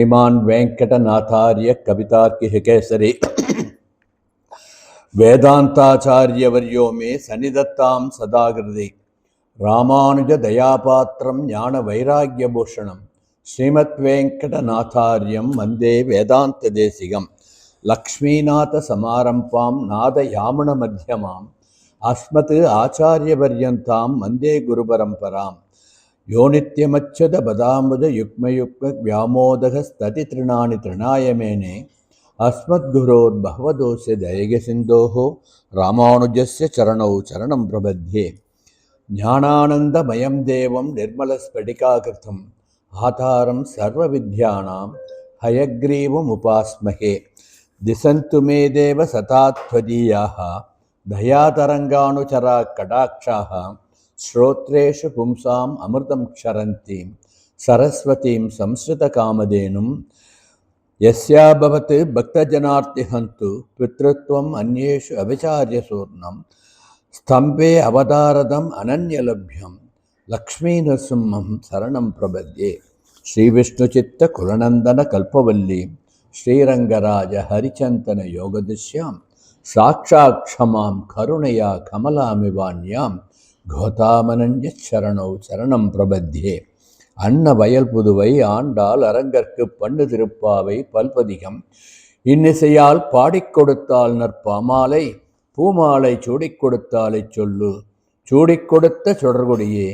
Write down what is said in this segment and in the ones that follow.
श्रीमान वेंकटनाथार्य कवितार्किक केसरी वेदांताचार्यवर्यो मे सन्निधत्तां सदाकृति रामानुज दयापात्रं ज्ञान वैराग्यभूषणं श्रीमद्वेंकटनाथार्यं वंदे वेदांतदेशिकं लक्ष्मीनाथसमारम्भां नादयामुनमध्यमाम् अस्मत् आचार्यपर्यन्तां वंदे गुरुपरम्पराम् यो नित्यमच्युत पदाम्बुज युग्मयुग्म व्यामोदकस्तति तृणानि तृणाय मेने अस्मद्गुरोर्भगवतोस्य दयैकसिन्धोः रामानुजस्य चरणौ शरणं प्रपद्ये ज्ञानानन्दमयं देवं निर्मलस्फटिकाकृतिम् आधारं सर्वविद्यानां हयग्रीवमुपास्महे दिशन्तु मे देव सदा त्वदीयाः दयातरङ्गानुचरा कटाक्षाः श्रोत्रेषु पुंसाम् अमृतं क्षरन्तीं सरस्वतीं संस्कृतकामधेनुं यस्या भवत् भक्तजनार्तिहन्तु पितृत्वम् अन्येषु अविचार्यसूर्णं स्तम्भे अवतारदम् अनन्यलभ्यं लक्ष्मीनृसिंहं शरणं प्रपद्ये श्रीविष्णुचित्तकुलनन्दनकल्पवल्लीं श्रीरङ्गराज हरिचन्दन योगदृश्यां साक्षात् क्षमां करुणया कमलामिवान्यां கோதாமனஞ்சரணௌ சரணம் பிரபத்தியே அன்ன வயல் புதுவை ஆண்டாள் அரங்கற்கு பண்ணு திருப்பாவை பல்பதிகம் இன்னிசையால் பாடிக் கொடுத்தாள் நற்பாமாலை பூமாலை சூடிக் கொடுத்தாலை சொல்லு சூடிக் கொடுத்த சுடர்கொடியே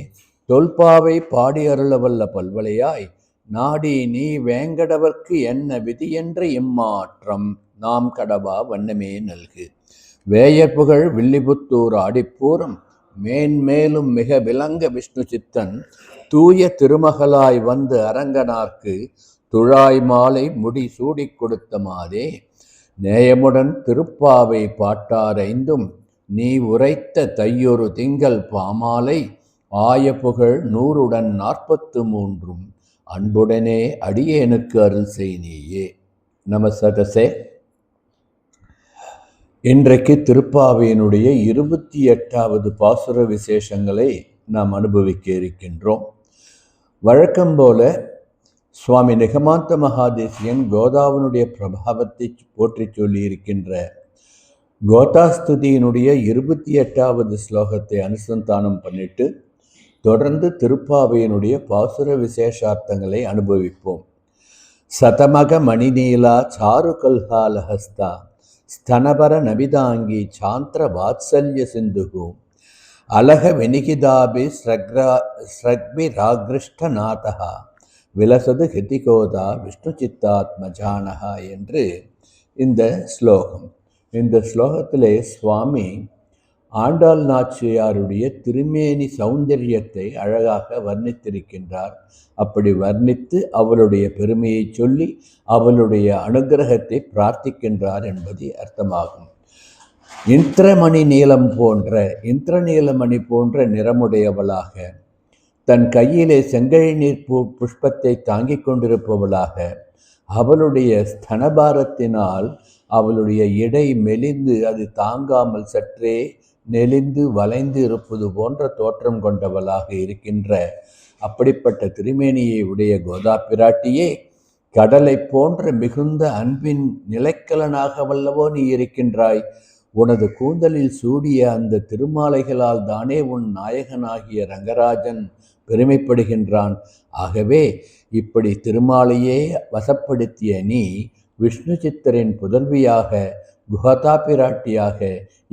தொல்பாவை பாடி அருளவல்ல பல்வளையாய் நாடி நீ வேங்கடவர்க்கு என்ன விதி என்ற இம்மாற்றம் நாம் கடவா வண்ணமே நல்கு வேயற்புகழ் வில்லிபுத்தூர் ஆடிப்பூரம் மேன்மேலும் மிக விளங்க விஷ்ணு சித்தன் தூய திருமகளாய் வந்து அரங்கனார்க்கு துழாய் மாலை முடி சூடிக் கொடுத்த மாதே நேயமுடன் திருப்பாவை பாட்டாரைந்தும் நீ உரைத்த தையொரு திங்கள் பாமாலை ஆய புகழ் 100 அன்புடனே அடியேனுக்கு அருள் செய் நீயே. நமசதசே. இன்றைக்கு திருப்பாவையினுடைய 28வது பாசுர விசேஷங்களை நாம் அனுபவிக்க இருக்கின்றோம். வழக்கம் போல சுவாமி நிகமாந்த மகாதேசிகன் கோதாவனுடைய பிரபாவத்தை போற்றி சொல்லி இருக்கின்ற கோதாஸ்துதியினுடைய 28வது ஸ்லோகத்தை அனுசந்தானம் பண்ணிட்டு தொடர்ந்து திருப்பாவையினுடைய பாசுர விசேஷார்த்தங்களை அனுபவிப்போம். சதமக மணிநீலா சாரு கல்ஹாலஹஸ்தா ஸ்தனபர நபிதாங்கி சாந்திர வாத்சல்ய சிந்துகு அலக வெனிகிதாபி ஸ்ரக்மி ராகிருஷ்டநாதா விலசது ஹிதிகோதா விஷ்ணு சித்தாத்மஜானஹா என்று இந்த ஸ்லோகம். இந்த ஸ்லோகத்திலே சுவாமி ஆண்டாள் நாச்சியாருடைய திருமேனி சௌந்தரியத்தை அழகாக வர்ணித்திருக்கின்றார். அப்படி வர்ணித்து அவளுடைய பெருமையை சொல்லி அவளுடைய அனுகிரகத்தை பிரார்த்திக்கின்றார் என்பது அர்த்தமாகும். இந்திரநீலமணி போன்ற நிறமுடையவளாக தன் கையிலே செங்கழி நீர் புஷ்பத்தை தாங்கிக் கொண்டிருப்பவளாக அவளுடைய ஸ்தனபாரத்தினால் அவளுடைய இடை மெலிந்து அது தாங்காமல் சற்றே நெளிந்து வளைந்து இருப்பது போன்ற தோற்றம் கொண்டவளாக இருக்கின்ற அப்படிப்பட்ட திருமேனியை உடைய கோதா பிராட்டியே, கடலை போன்ற மிகுந்த அன்பின் நிலைக்கலனாக வல்லவோ நீ இருக்கின்றாய். உனது கூந்தலில் சூடிய அந்த திருமாலைகளால் தானே உன் நாயகனாகிய ரங்கராஜன் பெருமைப்படுகின்றான். ஆகவே இப்படி திருமாலையே வசப்படுத்திய நீ விஷ்ணு சித்தரின் புதல்வியாக கோதா பிராட்டியாக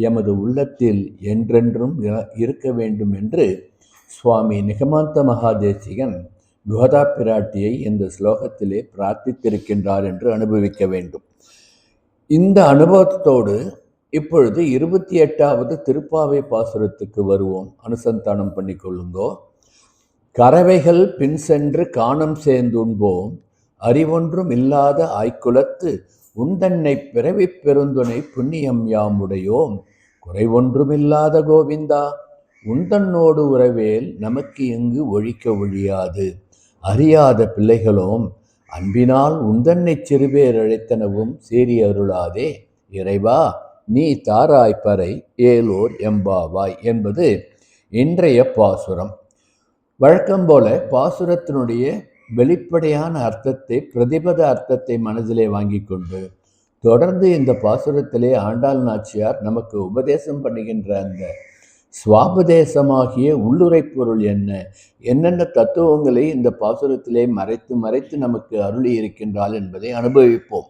எமது உள்ளத்தில் என்றென்றும் இருக்க வேண்டும் என்று சுவாமி நிகமாந்த மகாதேசிகன் கோதா பிராட்டியை இந்த ஸ்லோகத்திலே பிரார்த்தித்திருக்கின்றார் என்று அனுபவிக்க வேண்டும். இந்த அனுபவத்தோடு இப்பொழுது 28வது திருப்பாவை பாசுரத்துக்கு வருவோம். அனுசந்தானம் பண்ணிக்கொள்ளுங்கோ. கறவைகள் பின் சென்று காணம் சேர்ந்துண்போம் அறிவொன்றும் இல்லாத ஆய்குலத்து உந்தன்னை பிறவி பெருந்துணை புண்ணியம் யாமுடையோம் குறைவொன்றுமில்லாத கோவிந்தா உந்தன்னோடு உறவேல் நமக்கு எங்கு ஒழிக்க ஒழியாது அறியாத பிள்ளைகளோம் அன்பினால் உந்தன்னை சிறுபேர் அழைத்தனவும் சேரி அருளாதே இறைவா நீ தாராய்ப்பறை ஏலோர் எம்பாவாய் என்பது இன்றைய பாசுரம். வழக்கம் போல பாசுரத்தினுடைய வெளிப்படையான அர்த்தத்தை, பிரதிபத அர்த்தத்தை மனதிலே வாங்கி கொண்டு தொடர்ந்து இந்த பாசுரத்திலே ஆண்டாள் நாச்சியார் நமக்கு உபதேசம் பண்ணுகின்ற அந்த சுவாபதேசமாகிய உள்ளுரை பொருள் என்னென்ன தத்துவங்களை இந்த பாசுரத்திலே மறைத்து மறைத்து நமக்கு அருளி இருக்கின்றாள் என்பதை அனுபவிப்போம்.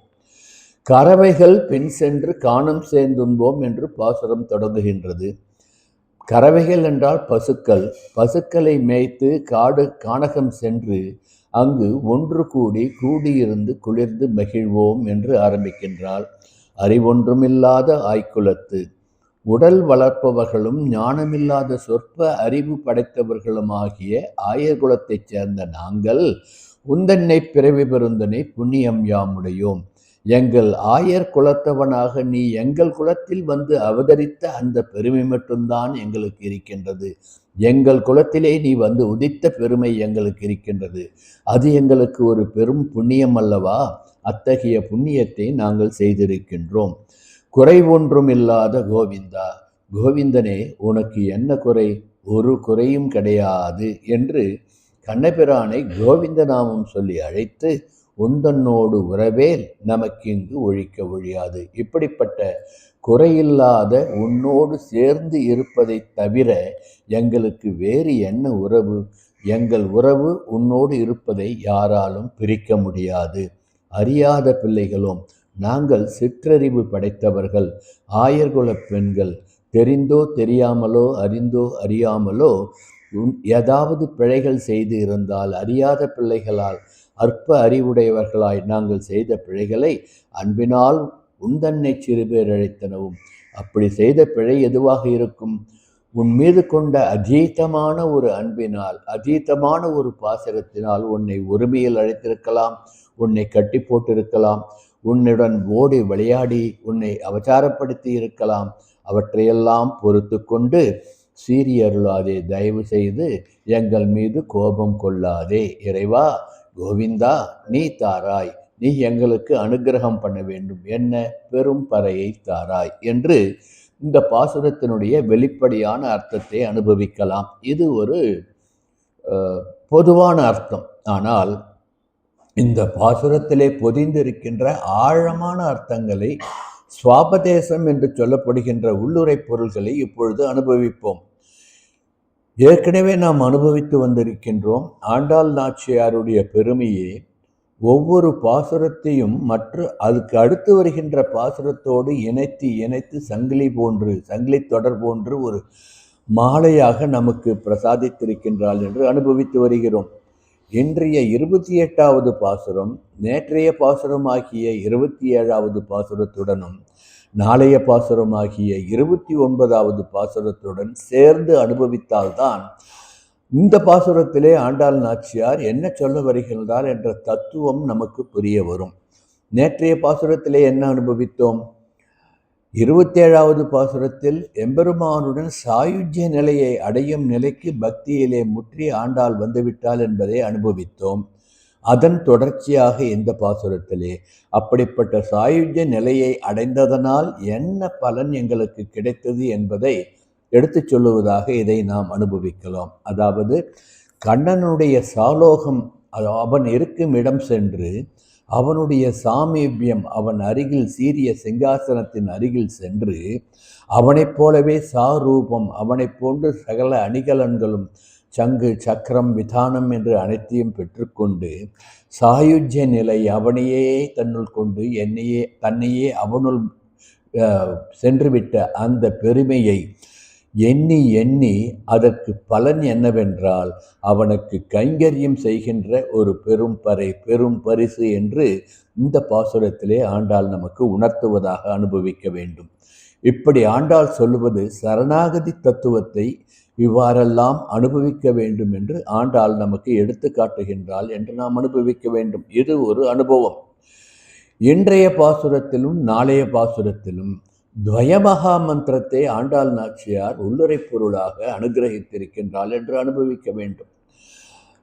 கறவைகள் பின் சென்று காணம் சேர்ந்தும்போம் என்று பாசுரம் தொடங்குகின்றது. கறவைகள் என்றால் பசுக்கள். பசுக்களை மேய்த்து கானகம் சென்று அங்கு ஒன்று கூடியிருந்து குளிர்ந்து மகிழ்வோம் என்று ஆரம்பிக்கின்றாள். அறிவொன்றுமில்லாத ஆய்குலத்து உடல் வளர்ப்பவர்களும் ஞானமில்லாத சொற்ப அறிவு படைத்தவர்களுமாகிய ஆயர்குலத்தைச் சேர்ந்த நாங்கள் உந்தன்னை பிறவி பெருந்தனை புண்ணியம் யாமுடையோம். எங்கள் ஆயர் குலத்தவனாக நீ எங்கள் குலத்தில் வந்து அவதரித்த அந்த பெருமை மட்டும்தான் எங்களுக்கு இருக்கின்றது. எங்கள் குலத்திலே நீ வந்து உதித்த பெருமை எங்களுக்கு இருக்கின்றது. அது எங்களுக்கு ஒரு பெரும் புண்ணியம் அல்லவா? அத்தகைய புண்ணியத்தை நாங்கள் செய்திருக்கின்றோம். குறை ஒன்றும் இல்லாத கோவிந்தா, கோவிந்தனே உனக்கு என்ன குறை? ஒரு குறையும் கிடையாது என்று கண்ணபிரானை கோவிந்த நாமம் சொல்லி அழைத்து உந்தன்னோடு உறவேல் நமக்கிங்கு ஒழிக்க ஒழியாது. இப்படிப்பட்ட குறையில்லாத உன்னோடு சேர்ந்து இருப்பதை தவிர எங்களுக்கு வேறு என்ன உறவு? எங்கள் உறவு உன்னோடு இருப்பதை யாராலும் பிரிக்க முடியாது. அறியாத பிள்ளைகளும் நாங்கள் சிற்றறிவு படைத்தவர்கள், ஆயர்குல பெண்கள். தெரிந்தோ தெரியாமலோ அறிந்தோ அறியாமலோ ஏதாவது பிழைகள் செய்து இருந்தால் அறியாத பிள்ளைகளால் அற்ப அறிவுடையவர்களாய் நாங்கள் செய்த பிழைகளை அன்பினால் உந்தன்னை சிறுபேர் அழைத்தனவும். அப்படி செய்த பிழை எதுவாக இருக்கும்? உன் மீது கொண்ட அதீதமான ஒரு அன்பினால், அதீதமான ஒரு பாசகத்தினால் உன்னை ஒருமையில் அழைத்திருக்கலாம், உன்னை கட்டி போட்டிருக்கலாம், உன்னுடன் ஓடி விளையாடி உன்னை அவசாரப்படுத்தி இருக்கலாம். அவற்றையெல்லாம் பொறுத்து கொண்டு சீறி அருளாதே, தயவு செய்து எங்கள் மீது கோபம் கொள்ளாதே. இறைவா கோவிந்தா, நீ தாராய், நீ எங்களுக்கு அனுகிரகம் பண்ண வேண்டும், என்ன பெரும் பறையை தாராய் என்று இந்த பாசுரத்தினுடைய வெளிப்படையான அர்த்தத்தை அனுபவிக்கலாம். இது ஒரு பொதுவான அர்த்தம். ஆனால் இந்த பாசுரத்திலே பொதிந்திருக்கின்ற ஆழமான அர்த்தங்களை, சுவாபதேசம் என்று சொல்லப்படுகின்ற உள்ளுரை பொருள்களை இப்பொழுது அனுபவிப்போம். ஏற்கனவே நாம் அனுபவித்து வந்திருக்கின்றோம். ஆண்டாள் நாச்சியாருடைய பெருமையே ஒவ்வொரு பாசுரத்தையும் அதுக்கு அடுத்து வருகின்ற பாசுரத்தோடு இணைத்து சங்கிலி தொடர் போன்று ஒரு மாலையாக நமக்கு பிரசாதித்திருக்கின்றாள் என்று அனுபவித்து வருகிறோம். இன்றைய 28வது பாசுரம் நேற்றைய பாசுரமாகிய 27வது பாசுரத்துடனும் நாளைய பாசுரமாகிய 29வது பாசுரத்துடன் சேர்ந்து அனுபவித்தால்தான் இந்த பாசுரத்திலே ஆண்டாள் நாச்சியார் என்ன சொல்ல வருகின்றார் என்ற தத்துவம் நமக்கு புரிய வரும். நேற்றைய பாசுரத்திலே என்ன அனுபவித்தோம்? 27வது பாசுரத்தில் எம்பெருமானுடன் சாயுஜ்ய நிலையை அடையும் நிலைக்கு பக்தியிலே முற்றி ஆண்டாள் வந்துவிட்டாள் என்பதை அனுபவித்தோம். அதன் தொடர்ச்சியாக இந்த பாசுரத்திலே அப்படிப்பட்ட சாயுஜ்ய நிலையை அடைந்ததனால் என்ன பலன் எங்களுக்கு கிடைத்தது என்பதை எடுத்துச் சொல்லுவதாக இதை நாம் அனுபவிக்கலாம். அதாவது கண்ணனுடைய சாலோகம், அவன் இருக்கும் இடம் சென்று அவனுடைய சாமீபியம், அவன் அருகில் சீரிய சிங்காசனத்தின் அருகில் சென்று அவனைப் போலவே சாரூபம், அவனைப் போன்று சகல அணிகலன்களும் சங்கு சக்கரம் விதானம் என்று அனைத்தையும் பெற்றுக்கொண்டு சாயுஜ்ய நிலை அவனையே தன்னுள் கொண்டு தன்னையே அவனுள் சென்றுவிட்ட அந்த பெருமையை எண்ணி அதற்கு பலன் என்னவென்றால் அவனுக்கு கைங்கரியம் செய்கின்ற ஒரு பெரும் பரிசு என்று இந்த பாசுரத்திலே ஆண்டாள் நமக்கு உணர்த்துவதாக அனுபவிக்க வேண்டும். இப்படி ஆண்டாள் சொல்லுவது சரணாகதி தத்துவத்தை இவ்வாறெல்லாம் அனுபவிக்க வேண்டும் என்று ஆண்டாள் நமக்கு எடுத்து காட்டுகின்றாள் என்று நாம் அனுபவிக்க வேண்டும். இது ஒரு அனுபவம். இன்றைய பாசுரத்திலும் நாளைய பாசுரத்திலும் துவயமகா மந்திரத்தை ஆண்டாள் நாச்சியார் உள்ளுரை பொருளாக அனுகிரகித்திருக்கின்றாள் என்று அனுபவிக்க வேண்டும்.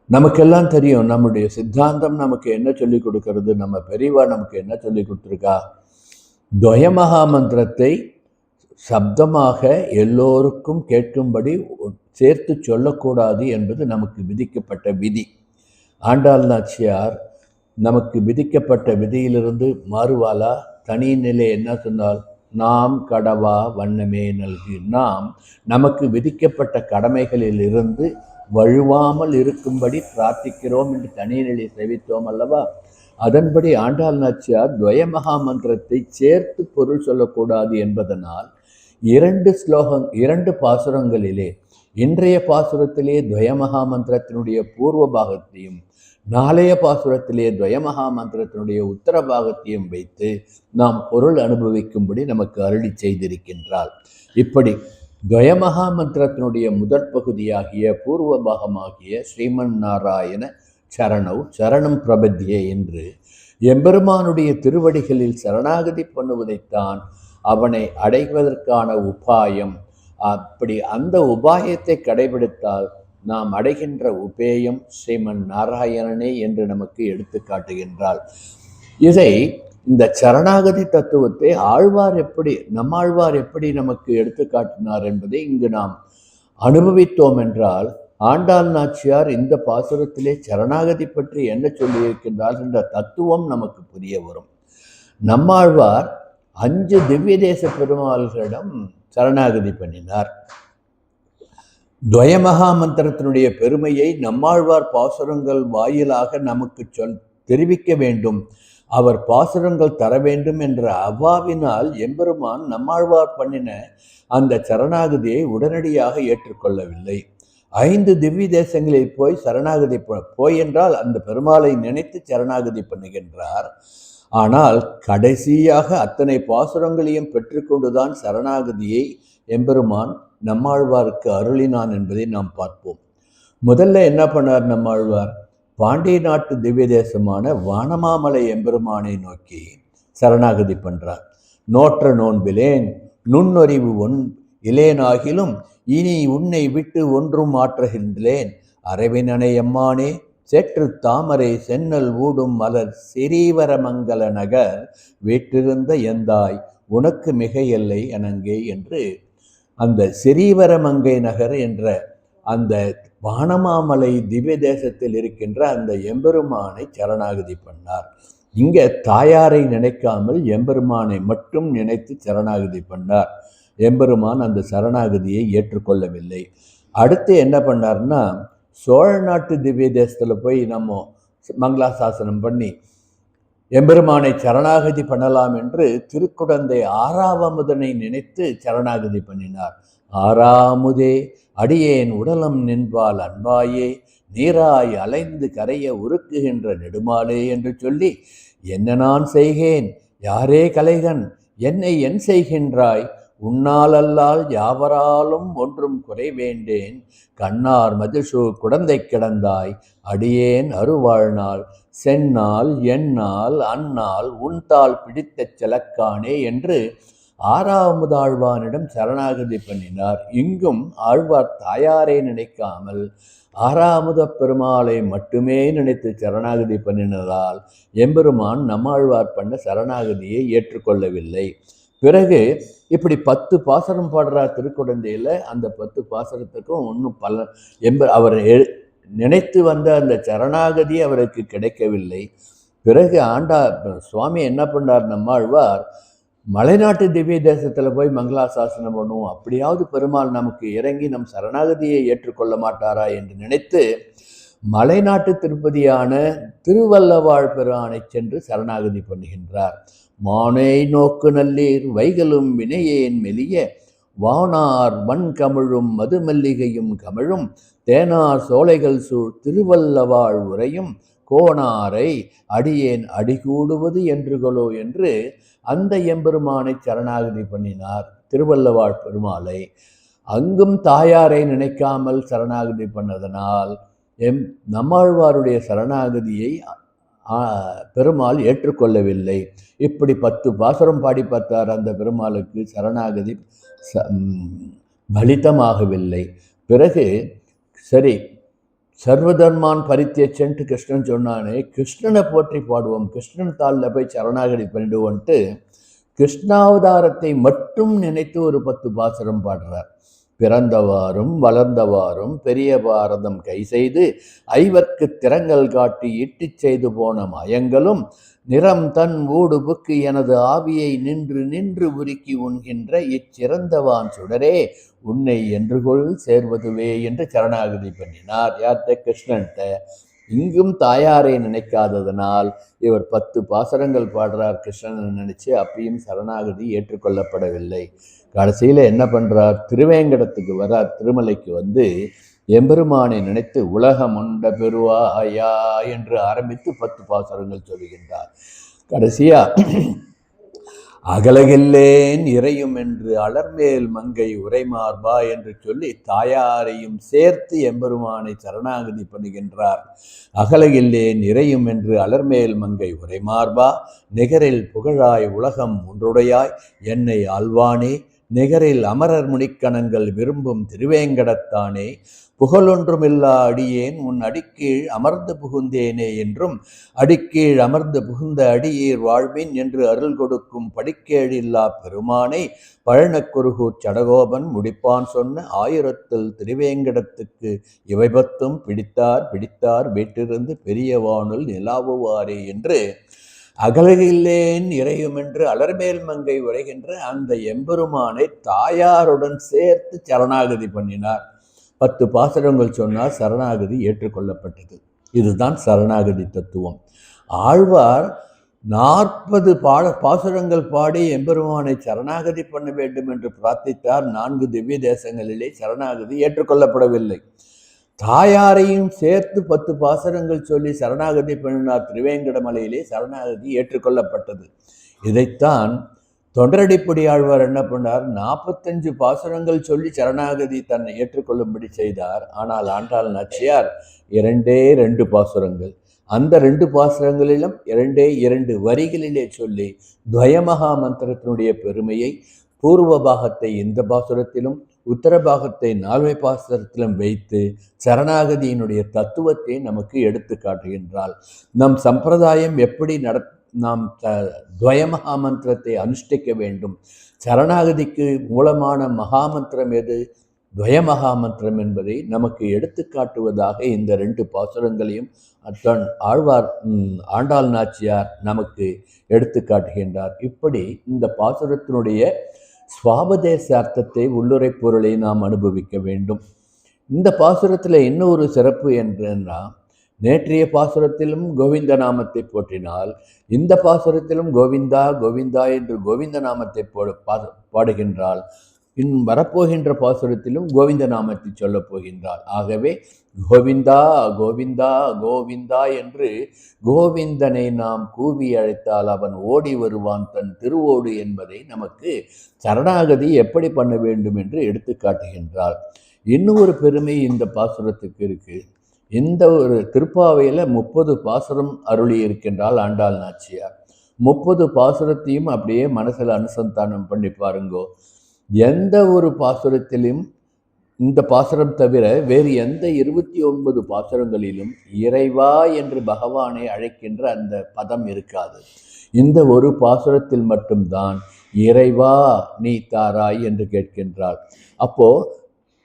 நமக்கெல்லாம் தெரியும், நம்முடைய சித்தாந்தம் நமக்கு என்ன சொல்லிக் கொடுக்கிறது, நம்ம பெரியவா நமக்கு என்ன சொல்லிக் கொடுத்துருக்கா. துவயமகா மந்திரத்தை சப்தமாக எல்லோருக்கும் கேட்கும்படி சேர்த்து சொல்லக்கூடாது என்பது நமக்கு விதிக்கப்பட்ட விதி. ஆண்டாள் நாச்சியார் நமக்கு விதிக்கப்பட்ட விதியிலிருந்து மாறுவாளா? தனி நிலை என்ன சொன்னால், நாம் கடவா வண்ணமே நல்கு. நாம் நமக்கு விதிக்கப்பட்ட கடமைகளில் இருந்து வழுவாமல் இருக்கும்படி பிரார்த்திக்கிறோம் என்று தனிநிலை தெரிவித்தோம் அல்லவா? அதன்படி ஆண்டாள் நாச்சியார் துவயமகா மந்திரத்தை சேர்த்து பொருள் சொல்லக்கூடாது என்பதனால் இரண்டு பாசுரங்களிலே, இன்றைய பாசுரத்திலே துவயமகா மந்திரத்தினுடைய பூர்வ பாகத்தையும் நாளைய பாசுரத்திலே துவயமகா மந்திரத்தினுடைய உத்தர பாகத்தையும் வைத்து நாம் பொருள் அனுபவிக்கும்படி நமக்கு அருளி செய்திருக்கின்றார். இப்படி துவயமகா மந்திரத்தினுடைய முதற் பகுதியாகிய பூர்வ பாகமாகிய ஸ்ரீமன் நாராயண சரணம் பிரபத்தியே என்று எம்பெருமானுடைய திருவடிகளில் சரணாகதி பண்ணுவதைத்தான் அவனை அடைவதற்கான உபாயம். அப்படி அந்த உபாயத்தை கடைபிடித்தால் நாம் அடைகின்ற உபேயம் ஸ்ரீமன் நாராயணனே என்று நமக்கு எடுத்து காட்டுகின்றாள். இந்த சரணாகதி தத்துவத்தை நம்மாழ்வார் எப்படி நமக்கு எடுத்து காட்டினார் என்பதை இங்கு நாம் அனுபவித்தோம் என்றால், ஆண்டாள் நாச்சியார் இந்த பாசுரத்திலே சரணாகதி பற்றி என்ன சொல்லியிருக்கின்றார் என்ற தத்துவம் நமக்கு புரிய வரும். நம்மாழ்வார் 5 திவ்ய தேச பெருமாள்களிடம் சரணாகதி பண்ணினார். துவயமகா மந்திரத்தினுடைய பெருமையை நம்மாழ்வார் பாசுரங்கள் வாயிலாக நமக்கு தெரிவிக்க வேண்டும், அவர் பாசுரங்கள் தர வேண்டும் என்ற அவாவினால் எம்பெருமான் நம்மாழ்வார் பண்ணின அந்த சரணாகதியை உடனடியாக ஏற்றுக்கொள்ளவில்லை. 5 திவ்ய தேசங்களில் போய் சரணாகதி என்றால் அந்த பெருமாளை நினைத்து சரணாகதி பண்ணுகின்றார். ஆனால் கடைசியாக அத்தனை பாசுரங்களையும் பெற்றுக்கொண்டுதான் சரணாகதியை எம்பெருமான் நம்மாழ்வாருக்கு அருளினான் என்பதை நாம் பார்ப்போம். முதல்ல என்ன பண்ணார் நம்மாழ்வார்? பாண்டிய நாட்டு திவ்ய தேசமான வானமாமலை எம்பெருமானை நோக்கி சரணாகதி பண்றார். நோற்ற நோன்பிலேன் நுண்ணறிவு இலேனாகிலும் இனி உன்னை விட்டு ஒன்றும் மாற்றுகின்றேன், அரவினனை எம்மானே சேற்று தாமரை சென்னல் ஊடும் மலர் சிறீவரமங்கல நகர் வீற்றிருந்த எந்தாய் உனக்கு மிக எல்லை அனங்கே என்று அந்த சிறீவரமங்கை நகர் என்ற அந்த வானமாமலை திவ்ய தேசத்தில் இருக்கின்ற அந்த எம்பெருமானை சரணாகதி பண்ணார். இங்கே தாயாரை நினைக்காமல் எம்பெருமானை மட்டும் நினைத்து சரணாகதி பண்ணார். எம்பெருமான் அந்த சரணாகதியை ஏற்றுக்கொள்ளவில்லை. அடுத்து என்ன பண்ணார்னா, சோழ நாட்டு திவ்ய தேசத்தில் போய் நம்ம மங்களாசாசனம் பண்ணி எம்பெருமானை சரணாகதி பண்ணலாம் என்று திருக்குடந்தை ஆறாவமுதனை நினைத்து சரணாகதி பண்ணினார். ஆறாமுதே அடியேன் உடலம் நின்பால் அன்பாயே நீராய் அலைந்து கரைய உருக்குகின்ற நெடுமாலே என்று சொல்லி, என்ன நான் செய்கேன் யாரே கலைகன் என்னை என் செய்கின்றாய், உன்னால் அல்லால் யாவராலும் ஒன்றும் குறைவேண்டேன், கண்ணார் மதிசூ குடந்தை கிடந்தாய் அடியேன் அருவாழ்நாள் சென்னால் என்னால் அன்னால் உன்தால் பிடித்த செலக்கானே என்று ஆறாவதாழ்வானிடம் சரணாகதி பண்ணினார். இங்கும் ஆழ்வார் தாயாரை நினைக்காமல் ஆறாமுத பெருமாளை மட்டுமே நினைத்து சரணாகதி பண்ணினதால் எம்பெருமான் நம்மாழ்வார் பண்ண சரணாகதியை ஏற்றுக்கொள்ளவில்லை. பிறகு இப்படி 10 பாசனம் பாடுறார் திருக்குடந்தையில். அந்த 10 பாசனத்துக்கும் ஒன்றும் அவர் நினைத்து வந்த அந்த சரணாகதி அவருக்கு கிடைக்கவில்லை. பிறகு சுவாமி என்ன பண்ணார் நம்மாழ்வார், மலைநாட்டு திவ்ய தேசத்தில் போய் மங்களாசாசனம் பண்ணுவோம், அப்படியாவது பெருமாள் நமக்கு இறங்கி நம் சரணாகதியை ஏற்றுக்கொள்ள மாட்டாரா என்று நினைத்து மலைநாட்டு திருப்பதியான திருவல்லவாழ் பெருமானை சென்று சரணாகதி பண்ணுகின்றார். மானை நோக்கு நல்லீர் வைகளும் வினையேன் மெலிய வானார் வன் கமிழும் மதுமல்லிகையும் கமிழும் தேனார் சோலைகள் சூழ் திருவல்லவாழ் உரையும் கோணாரை அடியேன் அடிகூடுவது என்றுகளோ என்று அந்த எம்பெருமானை சரணாகதி பண்ணினார். திருவல்லவாழ் பெருமாளை அங்கும் தாயாரை நினைக்காமல் சரணாகதி பண்ணதனால் நம்மாழ்வாருடைய சரணாகதியை பெருமாள் ஏற்றுக்கொள்ளவில்லை. இப்படி 10 பாசுரம் பாடி பார்த்தார். அந்த பெருமாளுக்கு சரணாகதி பலிதமாகவில்லை. பிறகு சரி, சர்வதர்மான் பரித்தியச்சன்ட்டு கிருஷ்ணன் சொன்னானே, கிருஷ்ணனை போற்றி பாடுவோம், கிருஷ்ணன் தாளில் போய் சரணாகதி பண்ணிடுவோன்ட்டு கிருஷ்ணாவதாரத்தை மட்டும் நினைத்து ஒரு 10 பாசுரம் பாடுறார். பிறந்தவாறும் வளர்ந்தவாறும் பெரிய பாரதம் கை செய்து ஐவர்க்கு திறங்கள் காட்டி இட்டுச் செய்து போன மயங்களும் நிறம் தன் ஊடு புக்கு எனது ஆவியை நின்று நின்று உருக்கி உண்கின்ற இச்சிறந்தவான் சுடரே உன்னை என்றுகொள் சேர்வதுவே என்று சரணாகதி பண்ணினார். யார்கிட்ட? கிருஷ்ணன்ட்ட. இங்கும் தாயாரை நினைக்காததனால் இவர் 10 பாசுரங்கள் பாடுறார் கிருஷ்ணனை நினைச்சு. அப்பயும் சரணாகதி ஏற்றுக்கொள்ளப்படவில்லை. கடைசியில் என்ன பண்றார்? திருவேங்கடத்துக்கு வரார். திருமலைக்கு வந்து எம்பெருமானை நினைத்து உலகம் உண்ட பெருவாயா என்று ஆரம்பித்து 10 பாசுரங்கள் சொல்லுகின்றார். கடைசியா அகலகில்லேன் இறையும் என்று அலர்மேல் மங்கை உரைமார்பா என்று சொல்லி தாயாரையும் சேர்த்து எம்பெருமானை சரணாகதி பண்ணுகின்றார். அகலகில்லேன் இறையும் என்று அலர்மேல் மங்கை உரைமார்பா நிகரில் புகழாய் உலகம் ஒன்றுடையாய் என்னை ஆழ்வானே நிகரில் அமரர் முனிக்கணங்கள் விரும்பும் திருவேங்கடத்தானே புகழொன்றுமில்லா அடியேன் உன் அடிக்கீழ் அமர்ந்து புகுந்தேனே என்றும் அடிக்கீழ் அமர்ந்து புகுந்த அடியீர் வாழ்வின் என்று அருள் கொடுக்கும் படிக்கேழில்லா பெருமானை பழனக்குருகூர் சடகோபன் முடிப்பான் சொன்ன 1000 திருவேங்கடத்துக்கு இவை 10 பிடித்தார் பிடித்தார் வீட்டிலிருந்து பெரிய வானுல் நிலாவுவாரே என்று அகலகில்லேன் இறையும் என்று அலர்மேல் மங்கை உரைகின்ற அந்த எம்பெருமானை தாயாருடன் சேர்த்து சரணாகதி பண்ணினார். 10 பாசுரங்கள் சொன்னால் சரணாகதி ஏற்றுக்கொள்ளப்பட்டது. இதுதான் சரணாகதி தத்துவம். ஆழ்வார் 40 பாசுரங்கள் பாடி எம்பெருமானை சரணாகதி பண்ண வேண்டும் என்று பிரார்த்தித்தார். 4 திவ்ய தேசங்களிலே சரணாகதி ஏற்றுக்கொள்ளப்படவில்லை. தாயாரையும் சேர்த்து 10 பாசுரங்கள் சொல்லி சரணாகதி பண்ணினார். திருவேங்கடமலையிலே சரணாகதி ஏற்றுக்கொள்ளப்பட்டது. இதைத்தான் தொண்டரடிப்பொடி ஆழ்வார் என்ன பண்ணார்? 45 பாசுரங்கள் சொல்லி சரணாகதி தன்னை ஏற்றுக்கொள்ளும்படி செய்தார். ஆனால் ஆண்டாள் நாச்சியார் 2 பாசுரங்கள், அந்த 2 பாசுரங்களிலும் 2 வரிகளிலே சொல்லி துவயமகா மந்திரத்தினுடைய பெருமையை பூர்வ பாகத்தை இந்த பாசுரத்திலும் உத்தர பாகத்தை 4 பாசுரத்திலும் வைத்து சரணாகதியினுடைய தத்துவத்தை நமக்கு எடுத்து காட்டுகின்றாள். நம் சம்பிரதாயம் எப்படி நாம் துவயமகா மந்திரத்தை அனுஷ்டிக்க வேண்டும். சரணாகதிக்கு மூலமான மகாமந்திரம் எது? துவயமகா மந்திரம் என்பதை நமக்கு எடுத்து காட்டுவதாக இந்த 2 பாசுரங்களையும் ஆண்டாள் நாச்சியார் நமக்கு எடுத்து காட்டுகின்றார். இப்படி இந்த பாசுரத்தினுடைய சுவாபதேச அர்த்தத்தை உள்ளுரை பொருளை நாம் அனுபவிக்க வேண்டும். இந்த பாசுரத்தில் இன்னொரு சிறப்பு என்றா, நேற்றைய பாசுரத்திலும் கோவிந்த நாமத்தை போற்றினால் இந்த பாசுரத்திலும் கோவிந்தா கோவிந்தா என்று கோவிந்த நாமத்தை பாடுகின்றாள். வரப்போகின்ற பாசுரத்திலும் கோவிந்த நாமத்தை சொல்லப் போகின்றாள். ஆகவே கோவிந்தா கோவிந்தா கோவிந்தா என்று கோவிந்தனை நாம் கூவி அழைத்தால் அவன் ஓடி வருவான் தன் திருவோடு என்பதை நமக்கு சரணாகதி எப்படி பண்ண வேண்டும் என்று எடுத்து காட்டுகின்றாள். இன்னொரு பெருமை இந்த பாசுரத்துக்கு இருக்கு. இந்த ஒரு திருப்பாவையில் 30 பாசுரம் அருளி இருக்கின்றாள் ஆண்டாள் நாச்சியார். 30 பாசுரத்தையும் அப்படியே மனசில் அனுசந்தானம் பண்ணி பாருங்கோ. எந்த ஒரு பாசுரத்திலும் இந்த பாசுரம் தவிர வேறு எந்த 29 பாசுரங்களிலும் இறைவா என்று பகவானை அழைக்கின்ற அந்த பதம் இருக்காது. இந்த ஒரு பாசுரத்தில் மட்டும்தான் இறைவா நீ தாராய் என்று கேட்கின்றாள். அப்போ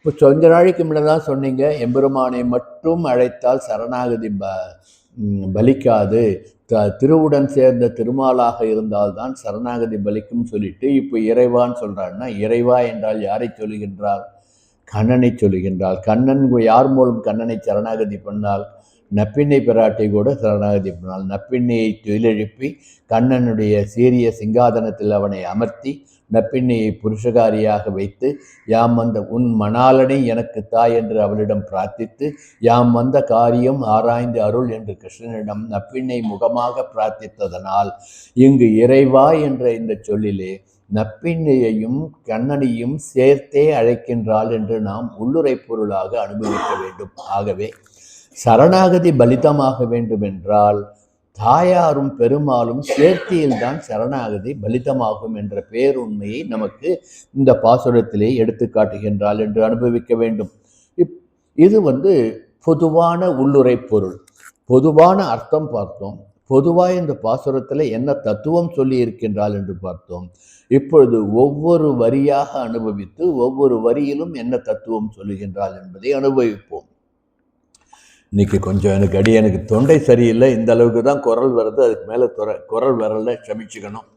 இப்போ கொஞ்ச நாளைக்கு முன்னதான் சொன்னீங்க, எம்பெருமானை மட்டும் அழைத்தால் சரணாகதி பலிக்காது, திருவுடன் சேர்ந்த திருமாலாக இருந்தால்தான் சரணாகதி பலிக்கும் சொல்லிட்டு இப்போ இறைவான்னு சொல்கிறான்னா, இறைவா என்றால் யாரை சொல்லுகின்றால்? கண்ணனை சொல்லுகின்றாள். கண்ணன் யார் மூலம் கண்ணனை சரணாகதி பண்ணால்? நப்பிண்ணை பிராட்டை கூட சரணாகதி பண்ணால். நப்பிண்ணையை தொழிலெழுப்பி கண்ணனுடைய சீரிய சிங்காதனத்தில் அவனை அமர்த்தி நப்பிண்ணையை புருஷகாரியாக வைத்து யாம் வந்த உன் மணாலனை எனக்கு தாய் என்று அவளிடம் பிரார்த்தித்து யாம் வந்த காரியம் ஆராய்ந்து அருள் என்று கிருஷ்ணனிடம் நப்பிண்ணை முகமாக பிரார்த்தித்ததனால் இங்கு இறைவா என்ற இந்த சொல்லிலே நப்பிண்ணையையும் கண்ணனையும் சேர்த்தே அழைக்கின்றாள் என்று நாம் உள்ளுரை பொருளாக அனுபவிக்க வேண்டும். ஆகவே சரணாகதி பலிதமாக வேண்டுமென்றால் தாயாரும் பெருமாளும் சேர்த்தியில்தான் சரணாகதி பலிதமாகும் என்ற பேருண்மையை நமக்கு இந்த பாசுரத்திலே எடுத்து காட்டுகின்றாள் என்று அனுபவிக்க வேண்டும். இது பொதுவான உள்ளுரை பொருள், பொதுவான அர்த்தம் பார்த்தோம். பொதுவாக இந்த பாசுரத்தில் என்ன தத்துவம் சொல்லி இருக்கின்றாள் என்று பார்த்தோம். இப்பொழுது ஒவ்வொரு வரியாக அனுபவித்து ஒவ்வொரு வரியிலும் என்ன தத்துவம் சொல்லுகின்றாள் என்பதை அனுபவிப்போம். இன்னைக்கு கொஞ்சம் எனக்கு தொண்டை சரியில்லை, இந்த அளவுக்கு தான் குரல் வருது, அதுக்கு மேலே குரல் வரல, க்ஷமிச்சுக்கணும்.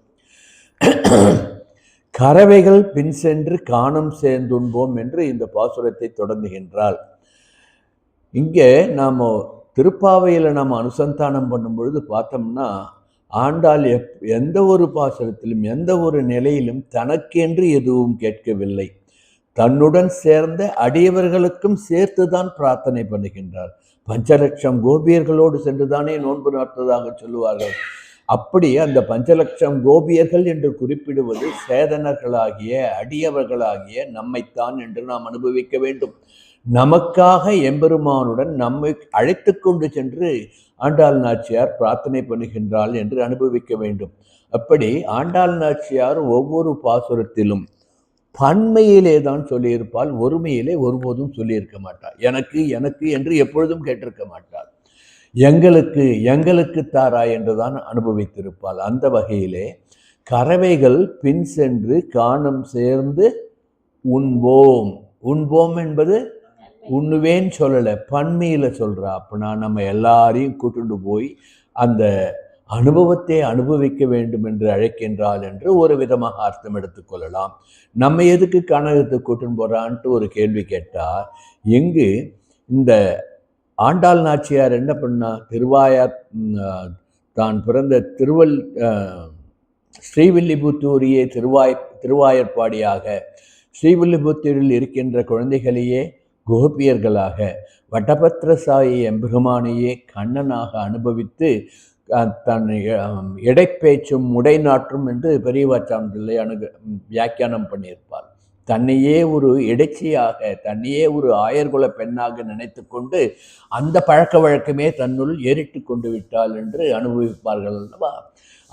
கறவைகள் பின் சென்று காணம் சேர்ந்துண்போம் என்று இந்த பாசுரத்தை தொடங்குகின்றாள். இங்கே நாம் திருப்பாவையில் நாம் அனுசந்தானம் பண்ணும் பொழுது பார்த்தோம்னா, ஆண்டாள் எந்த ஒரு பாசுரத்திலும் எந்த ஒரு நிலையிலும் தனக்கென்று எதுவும் கேட்கவில்லை, தன்னுடன் சேர்ந்த அடியவர்களுக்கும் சேர்த்துதான் பிரார்த்தனை பண்ணுகின்றார். 5,00,000 கோபியர்களோடு சென்றுதானே நோன்பு நாட்டுவதாக சொல்லுவார்கள். அப்படி அந்த 5,00,000 கோபியர்கள் என்று குறிப்பிடுவது சேதனர்களாகிய அடியவர்களாகிய நம்மைத்தான் என்று நாம் அனுபவிக்க வேண்டும். நமக்காக எம்பெருமானுடன் நம்மை அழைத்து கொண்டு சென்று ஆண்டாள் நாச்சியார் பிரார்த்தனை பண்ணுகின்றாள் என்று அனுபவிக்க வேண்டும். அப்படி ஆண்டாள் நாச்சியார் ஒவ்வொரு பாசுரத்திலும் பன்மையிலே தான் சொல்லியிருப்பாள், ஒருமையிலே ஒருபோதும் சொல்லியிருக்க மாட்டாள். எனக்கு எனக்கு என்று எப்பொழுதும் கேட்டிருக்க மாட்டாள். எங்களுக்கு எங்களுக்கு தாரா என்றுதான் அனுபவித்திருப்பாள். அந்த வகையிலே கறவைகள் பின் சென்று காணம் சேர்ந்து உண்போம். உண்போம் என்பது உண்ணுவேன்னு சொல்லலை, பன்மையில் சொல்கிறா. அப்படின்னா நம்ம எல்லாரையும் கூட்டுண்டு போய் அந்த அனுபவத்தை அனுபவிக்க வேண்டும் என்று அழைக்கின்றாள் என்று ஒரு விதமாக அர்த்தம் எடுத்துக்கொள்ளலாம். நம்ம எதுக்கு கனகத்தை கூட்டுன்னு போகிறான்ட்டு ஒரு கேள்வி கேட்டால், எங்கு இந்த ஆண்டாள் நாச்சியார் என்ன பண்ணா, தான் பிறந்த ஸ்ரீவில்லிபுத்தூரியே திருவாயற்பாடியாக, ஸ்ரீவில்லிபுத்தூரில் இருக்கின்ற குழந்தைகளையே கோபியர்களாக, வட்டபத்திரசாயி எம்பெருமானையே கண்ணனாக அனுபவித்து தன் இடைப்பேச்சும் உடைநாற்றும் என்று பெரியவாச்சான் பிள்ளை வியாக்கியானம் பண்ணியிருப்பார். தன்னையே ஒரு இடைச்சியாக, தன்னையே ஒரு ஆயர்குல பெண்ணாக நினைத்து கொண்டு அந்த பழக்க வழக்கமே தன்னுள் ஏறிட்டு கொண்டு விட்டாள் என்று அனுபவிப்பார்கள் அல்லவா.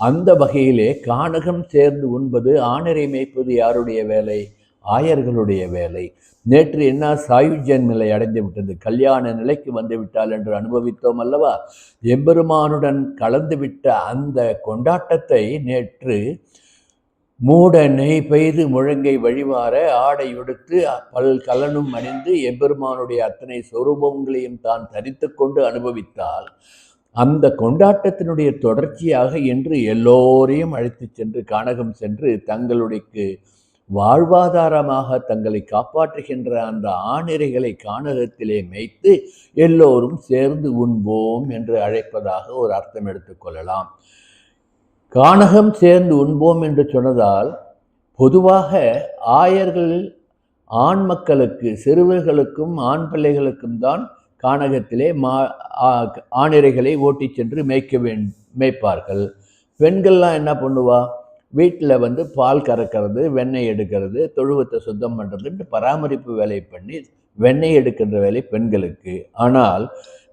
அந்த வகையிலே கானகம் சேர்ந்து உண்பது, ஆணரை மேய்ப்பது யாருடைய வேலை? ஆயர்களுடைய வேலை. நேற்று என்ன சாயுஜ்யன் நிலை அடைந்து விட்டது, கல்யாண நிலைக்கு வந்து விட்டால் என்று அனுபவித்தோம் அல்லவா. எம்பெருமானுடன் கலந்து விட்ட அந்த கொண்டாட்டத்தை நேற்று மூட நெய் பெய்து முழங்கை வழிவார ஆடை உடுத்து கலனும் அணிந்து எம்பெருமானுடைய அத்தனை சொரூபங்களையும் தான் தரித்து கொண்டு அனுபவித்தால், அந்த கொண்டாட்டத்தினுடைய தொடர்ச்சியாக இன்று எல்லோரையும் அழைத்து சென்று கானகம் சென்று தங்களுடைய வாழ்வாதாரமாக தங்களை காப்பாற்றுகின்ற அந்த ஆணிரைகளை கானகத்திலே மேய்த்து எல்லோரும் சேர்ந்து உண்போம் என்று அழைப்பதாக ஒரு அர்த்தம் எடுத்துக்கொள்ளலாம். கானகம் சேர்ந்து உண்போம் என்று சொன்னதால் பொதுவாக ஆயர்கள் ஆண் மக்களுக்கு, சிறுவர்களுக்கும் ஆண் பிள்ளைகளுக்கும் தான் கானகத்திலே ஆணிரைகளை ஓட்டி சென்று மேய்ப்பார்கள். பெண்கள்லாம் என்ன பண்ணுவா, வீட்டில் பால் கறக்கிறது, வெண்ணெய் எடுக்கிறது, தொழுவத்தை சுத்தம் பண்ணுறதுன்ட்டு பராமரிப்பு வேலை பண்ணி வெண்ணெய் எடுக்கின்ற வேலை பெண்களுக்கு. ஆனால்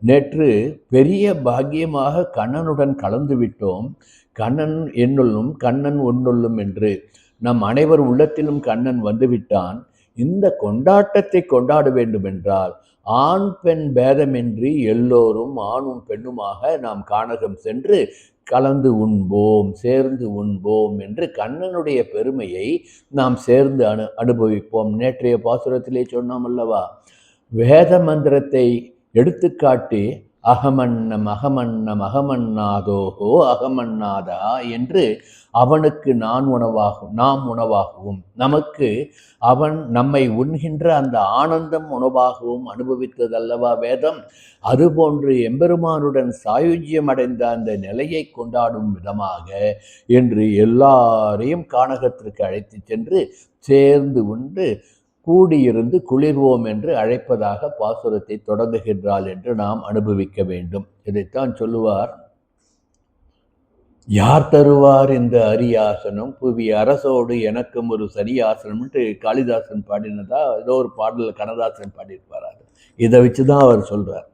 நேற்று பெரிய பாக்கியமாக கண்ணனுடன் கலந்து விட்டோம். கண்ணன் என்னுள்ளும் கண்ணன் உன்னுள்ளும் என்று நம் அனைவர் உள்ளத்திலும் கண்ணன் வந்துவிட்டான். இந்த கொண்டாட்டத்தை கொண்டாட வேண்டுமென்றால் ஆண் பெண் பேதமின்றி எல்லோரும் ஆணும் பெண்ணுமாக நாம் கானகம் சென்று கலந்து உண்போம், சேர்ந்து உண்போம் என்று கண்ணனுடைய பெருமையை நாம் சேர்ந்து அனுபவிப்போம். நேற்றைய பாசுரத்திலே சொன்னோம் அல்லவா, வேத மந்திரத்தை எடுத்துக்காட்டி அகமன்னம் அகமன்னம் அகமன்னாதோகோ அகமன்னாதா என்று அவனுக்கு நாம் உணவாகவும் நமக்கு அவன் நம்மை உண்கின்ற அந்த ஆனந்தம் உணவாகவும் அனுபவித்ததல்லவா வேதம். அதுபோன்று எம்பெருமானுடன் சாயுஜ்யம் அடைந்த அந்த நிலையை கொண்டாடும் விதமாக என்று எல்லாரையும் கானகத்திற்கு அழைத்து சென்று சேர்ந்து உண்டு கூடியிருந்து குளிர்வோம் என்று அழைப்பதாக பாசுரத்தை தொடங்குகின்றாள் என்று நாம் அனுபவிக்க வேண்டும். இதைத்தான் சொல்லுவார், யார் தருவார் இந்த அரியாசனம், புவி அரசோடு எனக்கும் ஒரு சரியாசனம்ட்டு காளிதாசன் பாடினதா ஏதோ ஒரு பாடலில் கண்ணதாசன் பாடியிருப்பார். இதை வச்சு தான் அவர் சொல்கிறார்,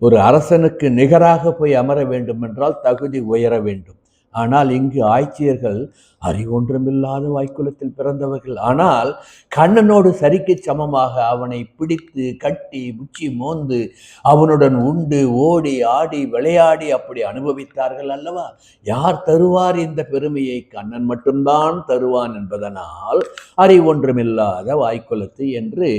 ஒரு அரசனுக்கு நிகராக போய் அமர வேண்டும் என்றால் தகுதி உயர வேண்டும். ஆனால் இங்கு ஆய்ச்சியர்கள் அறிவொன்றுமில்லாத வாய்க்குலத்தில் பிறந்தவர்கள். ஆனால் கண்ணனோடு சரிக்கு சமமாக அவனை பிடித்து கட்டி உச்சி மோந்து அவனுடன் உண்டு ஓடி ஆடி விளையாடி அப்படி அனுபவித்தார்கள் அல்லவா? யார் தருவார் இந்த பெருமையை? கண்ணன் மட்டும்தான் தருவான் என்பதனால் அறிவொன்றுமில்லாத வாய்க்குலத்து என்று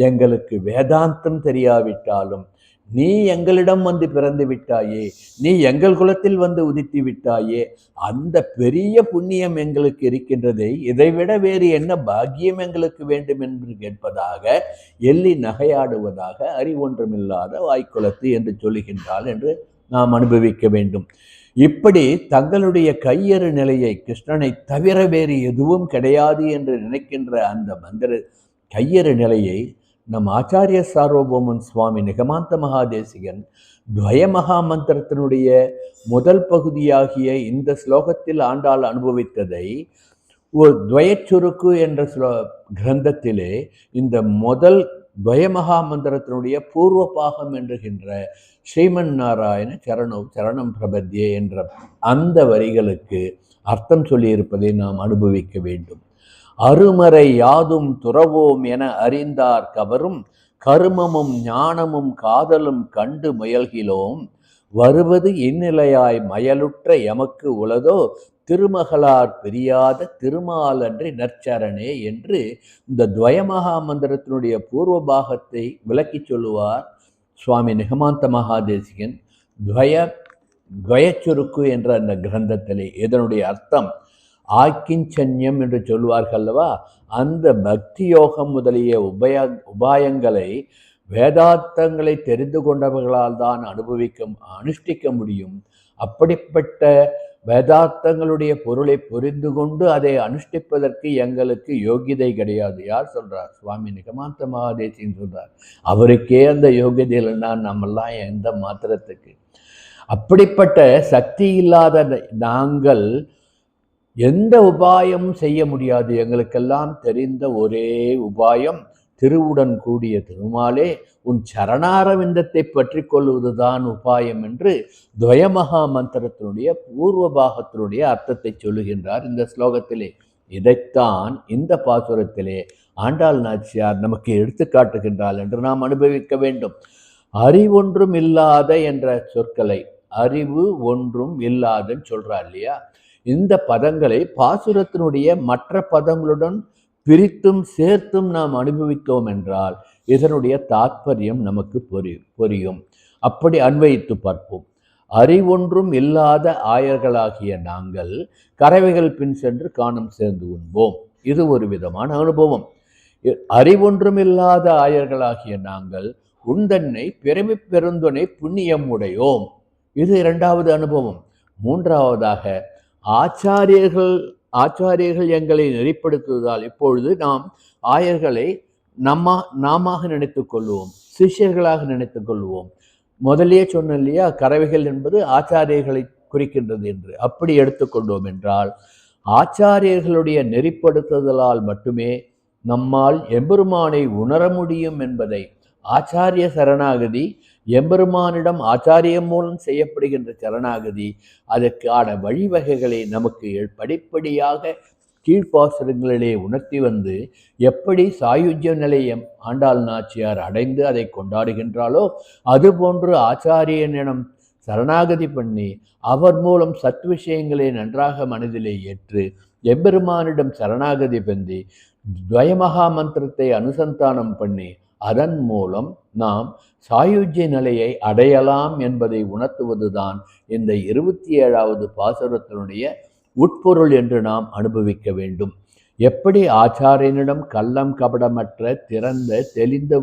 எங்களுக்கு வேதாந்தம் தெரியாவிட்டாலும் நீ எங்களிடம் வந்து பிறந்து விட்டாயே, நீ எங்கள் குலத்தில் வந்து உதித்து விட்டாயே, அந்த பெரிய புண்ணியம் எங்களுக்கு இருக்கின்றதே, இதைவிட வேறு என்ன பாக்கியம் எங்களுக்கு வேண்டும் என்று கேட்பதாக எள்ளி நகையாடுவதாக அறிவொன்றுமில்லாத வாய்க்குலத்து என்று சொல்லுகின்றாள் என்று நாம் அனுபவிக்க வேண்டும். இப்படி தங்களுடைய கையறு நிலையை கிருஷ்ணனை தவிர வேறு எதுவும் கிடையாது என்று நினைக்கின்ற அந்த மந்திர கையறு நிலையை நம் ஆச்சாரிய சார்வபௌமன் சுவாமி நிகமாந்த மகாதேசிகன் துவய மகா மந்திரத்தினுடைய முதல் பகுதியாகிய இந்த ஸ்லோகத்தில் ஆண்டாள் அனுபவித்ததை ஒரு துவயச்சுருக்கு என்ற கிரந்தத்திலே இந்த முதல் துவய மகா மந்திரத்தினுடைய பூர்வ பாகம் என்றுகின்ற ஸ்ரீமன் நாராயண சரணம் பிரபத்யே என்ற அந்த வரிகளுக்கு அர்த்தம் சொல்லியிருப்பதை நாம் அனுபவிக்க வேண்டும். அருமறை யாதும் துறவோம் என அறிந்தார் கவரும் கருமமும் ஞானமும் காதலும் கண்டு முயல்கிலோம் வருவது இந்நிலையாய் மயலுற்ற எமக்கு உளதோ திருமகளார் பிரியாத திருமாலன்றி நற்சரணே என்று இந்த துவயமகா மந்திரத்தினுடைய பூர்வ பாகத்தை விளக்கி சொல்லுவார் சுவாமி நிகமாந்த மகாதேசிகன் துவயச்சுருக்கு என்ற அந்த கிரந்தத்திலே. இதனுடைய அர்த்தம் ஆக்கிஞ்சன்யம் என்று சொல்வார்கள் அல்லவா? அந்த பக்தி யோகம் முதலிய உபாயங்களை வேதாந்தங்களை தெரிந்து கொண்டவர்களால் தான் அனுஷ்டிக்க முடியும். அப்படிப்பட்ட வேதாந்தங்களுடைய பொருளை புரிந்து கொண்டு அதை அனுஷ்டிப்பதற்கு எங்களுக்கு யோகிதை கிடையாது. யார் சொல்றார்? சுவாமி நிகமாந்த மகாதேசிகன் சொல்றார். அவருக்கே அந்த யோகிதை இல்லைன்னா நம்மெல்லாம் எந்த மாத்திரத்துக்கு? அப்படிப்பட்ட சக்தி இல்லாத நாங்கள் எந்த உபாயமும் செய்ய முடியாது. எங்களுக்கெல்லாம் தெரிந்த ஒரே உபாயம் திருவுடன் கூடிய திருமாலே உன் சரணாரவிந்தத்தை பற்றி கொள்வதுதான் உபாயம் என்று துவயமகா மந்திரத்தினுடைய பூர்வ பாகத்தினுடைய அர்த்தத்தை சொல்லுகின்றார் இந்த ஸ்லோகத்திலே. இதைத்தான் இந்த பாசுரத்திலே ஆண்டாள் நாச்சியார் நமக்கு எடுத்து காட்டுகின்றாள் என்று நாம் அனுபவிக்க வேண்டும். அறிவொன்றும் இல்லாத என்ற சொற்களை அறிவு ஒன்றும் இல்லாதன்னு சொல்றார் இல்லையா? இந்த பதங்களை பாசுரத்தினுடைய மற்ற பதங்களுடன் பிரித்தும் சேர்த்தும் நாம் அனுபவித்தோம் என்றால் இதனுடைய தாத்பரியம் நமக்கு புரியும். அப்படி அன்வயித்து பார்ப்போம். அறிவொன்றும் இல்லாத ஆயர்களாகிய நாங்கள் கறவைகள் பின் சென்று காணும் சேர்ந்து உண்போம். இது ஒரு விதமான அனுபவம். அறிவொன்றும் இல்லாத ஆயர்களாகிய நாங்கள் உந்தன்னை பிறவி பெருந்தொனை புண்ணியம் உடையோம். இது இரண்டாவது அனுபவம். மூன்றாவதாக ஆச்சாரியர்கள் எங்களை நெறிப்படுத்துவதால் இப்பொழுது நாம் ஆயர்களை நாம நினைத்துக் கொள்வோம், சிஷ்யர்களாக நினைத்துக் கொள்வோம். முதலே சொன்ன இல்லையா, கறவைகள் என்பது ஆச்சாரியர்களை குறிக்கின்றது என்று. அப்படி எடுத்துக்கொண்டோம் என்றால் ஆச்சாரியர்களுடைய நெறிப்படுத்துதலால் மட்டுமே நம்மால் எம்பெருமானை உணர முடியும் என்பதை ஆச்சாரிய சரணாகதி, எம்பெருமானிடம் ஆச்சாரியம் மூலம் செய்யப்படுகின்ற சரணாகதி, அதற்கான வழிவகைகளை நமக்கு படிப்படியாக கீழ்ப்பாசுரங்களிலே உணர்த்தி வந்து எப்படி சாயுஜ்ய நிலையம் ஆண்டாள் நாச்சியார் அடைந்து அதை கொண்டாடுகின்றாளோ அதுபோன்று ஆச்சாரியனிடம் சரணாகதி பண்ணி அவர் மூலம் சத் விஷயங்களை நன்றாக மனதிலே ஏற்று எம்பெருமானிடம் சரணாகதி பெந்தி துவயமகா மந்திரத்தை அனுசந்தானம் பண்ணி அதன் மூலம் நாம் சாயுஜ்ய நிலையை அடையலாம் என்பதை உணர்த்துவதுதான் இந்த 27வது பாசுரத்தினுடைய உட்பொருள் என்று நாம் அனுபவிக்க வேண்டும். எப்படி ஆச்சாரியனிடம் கள்ளம் கபடமற்ற திறந்த தெளிந்த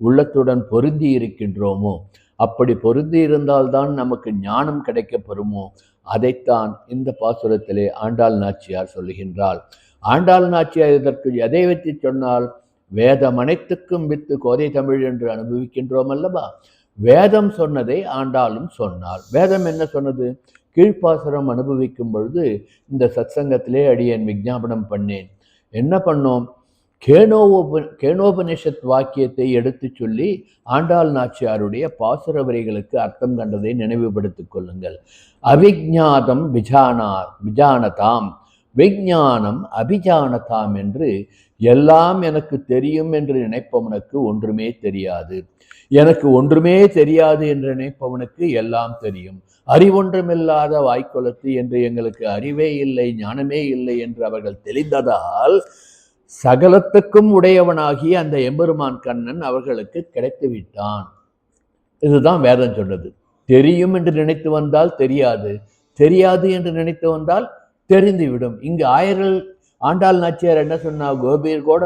உள்ளத்துடன் பொருந்தி இருக்கின்றோமோ, அப்படி பொருந்தி இருந்தால்தான் நமக்கு ஞானம் கிடைக்கப்பெறுமோ, அதைத்தான் இந்த பாசுரத்திலே ஆண்டாள் நாச்சியார் சொல்லுகின்றாள். ஆண்டாள் நாச்சியார் இதற்கு எதை வைத்து சொன்னால், வேதம் அனைத்துக்கும் வித்து கோதை தமிழ் என்று அனுபவிக்கின்றோம் அல்லவா? வேதம் சொன்னதை ஆண்டாளும் சொன்னாள். வேதம் என்ன சொன்னது? கீழ்ப்பாசுரம் அனுபவிக்கும் பொழுது இந்த சத்சங்கத்திலே அடியேன் விஞ்ஞாபனம் பண்ணேன். என்ன பண்ணோம்? கேனோபனிஷத் வாக்கியத்தை எடுத்து சொல்லி ஆண்டாள் நாச்சியாருடைய பாசுர வரிகளுக்கு அர்த்தம் கண்டதை நினைவுபடுத்திக் கொள்ளுங்கள். அவிஜாதம் விஜானதாம், விஞ்ஞானம் அபிஜானதாம் என்று எல்லாம் எனக்கு தெரியும் என்று நினைப்பவனுக்கு ஒன்றுமே தெரியாது. எனக்கு ஒன்றுமே தெரியாது என்று நினைப்பவனுக்கு எல்லாம் தெரியும். அறிவொன்றுமில்லாத வாய்க்குலத்து என்று எங்களுக்கு அறிவே இல்லை, ஞானமே இல்லை என்று அவர்கள் தெளிந்ததால் சகலத்துக்கும் உடையவனாகி அந்த எம்பெருமான் கண்ணன் அவர்களுக்கு கிடைத்து விட்டான். இதுதான் வேதம் சொன்னது. தெரியும் என்று நினைத்து வந்தால் தெரியாது, தெரியாது என்று நினைத்து வந்தால் தெரிந்துவிடும். இங்கு ஆண்டாள் நாச்சியார் என்ன சொன்னா, கோபியர் கூட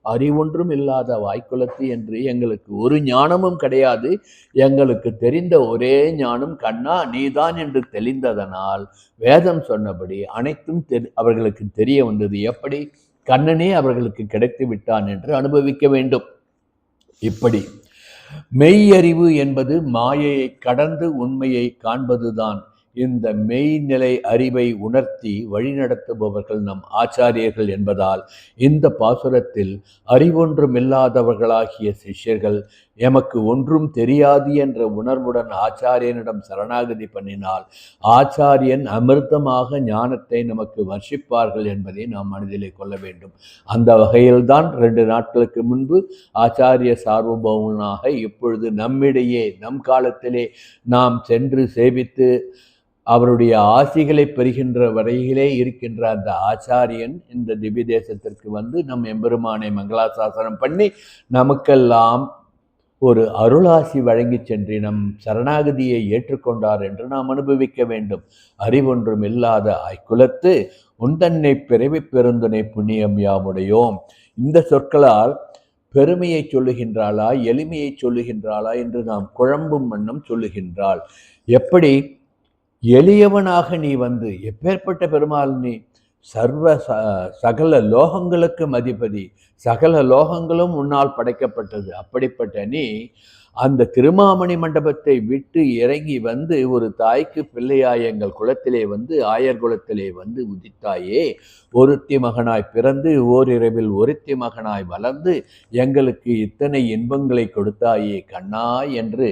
அறிவொன்றும் இல்லாத வாய்க்குலத்து என்று எங்களுக்கு ஒரு ஞானமும் கிடையாது, எங்களுக்கு தெரிந்த ஒரே ஞானம் கண்ணா நீதான் என்று தெளிந்ததனால் வேதம் சொன்னபடி அனைத்தும் அவர்களுக்கு தெரிய வந்தது. எப்படி? கண்ணனே அவர்களுக்கு கிடைத்து விட்டான் என்று அனுபவிக்க வேண்டும். இப்படி மெய்யறிவு என்பது மாயையை கடந்து உண்மையை காண்பதுதான். இந்த மெய்நிலை அறிவை உணர்த்தி வழிநடத்துபவர்கள் நம் ஆச்சாரியர்கள் என்பதால் இந்த பாசுரத்தில் அறிவொன்றுமில்லாதவர்களாகிய சிஷ்யர்கள் எமக்கு ஒன்றும் தெரியாது என்ற உணர்வுடன் ஆச்சாரியனிடம் சரணாகதி பண்ணினால் ஆச்சாரியன் அமிர்தமாக ஞானத்தை நமக்கு வர்ஷிப்பார்கள் என்பதை நாம் மனதிலே கொள்ள வேண்டும். அந்த வகையில்தான் 2 நாட்களுக்கு முன்பு ஆச்சாரிய சார்வபௌமனாக இப்பொழுது நம்மிடையே நம் காலத்திலே நாம் சென்று சேவித்து அவருடைய ஆசிகளை பெறுகின்ற வரையிலே இருக்கின்ற அந்த ஆச்சாரியன் இந்த திவ்ய தேசத்திற்கு நம் எம்பெருமானை மங்களாசாசனம் பண்ணி நமக்கெல்லாம் ஒரு அருளாசி வழங்கி சென்று நம் சரணாகதியை ஏற்றுக்கொண்டார் என்று நாம் அனுபவிக்க வேண்டும். அறிவொன்றும் இல்லாத ஐக்குலத்து உந்தன்னை பிறவி பெருந்துணை புண்ணியம் யாமுடையோம். இந்த சொற்களால் பெருமையை சொல்லுகின்றாளா, எளிமையை சொல்லுகின்றாளா என்று நாம் குழம்பும் வண்ணம் சொல்லுகின்றாள். எப்படி எளியவனாக நீ எப்பேற்பட்ட பெருமாள் நீ, சகல லோகங்களுக்கும் அதிபதி, சகல லோகங்களும் உன்னால் படைக்கப்பட்டது. அப்படிப்பட்ட நீ அந்த திருமாமணி மண்டபத்தை விட்டு இறங்கி ஒரு தாய்க்கு பிள்ளையாய் எங்கள் குலத்திலே ஆயர் குலத்திலே உதித்தாயே, ஒருத்தி மகனாய் பிறந்து ஓரிரவில் ஒருத்தி மகனாய் வளர்ந்து எங்களுக்கு இத்தனை இன்பங்களை கொடுத்தாயே கண்ணா என்று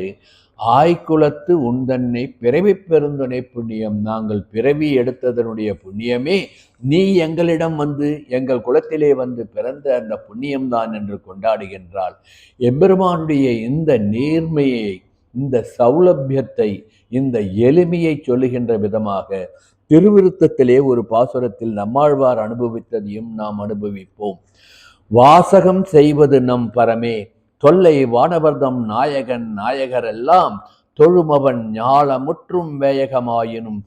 ஆய்குலத்து உந்தன்னை பிறவி பெருந்துணை புண்ணியம், நாங்கள் பிறவி எடுத்ததனுடைய புண்ணியமே நீ எங்களிடம் எங்கள் குலத்திலே பிறந்த அந்த புண்ணியம்தான் என்று கொண்டாடுகின்றாள். எம்பெருமானுடைய இந்த நேர்மையை, இந்த சௌலபியத்தை, இந்த எளிமையை சொல்லுகின்ற விதமாக திருவிருத்தத்திலே ஒரு பாசுரத்தில் நம்மாழ்வார் அனுபவித்ததையும் நாம் அனுபவிப்போம். வாசகம் செய்வது நம் பரமே, தொல்லை வானவர்தம் நாயகன் நாயகரெல்லாம் தொழுமவன் ஞாலமுற்றும் வேயகமாயினும்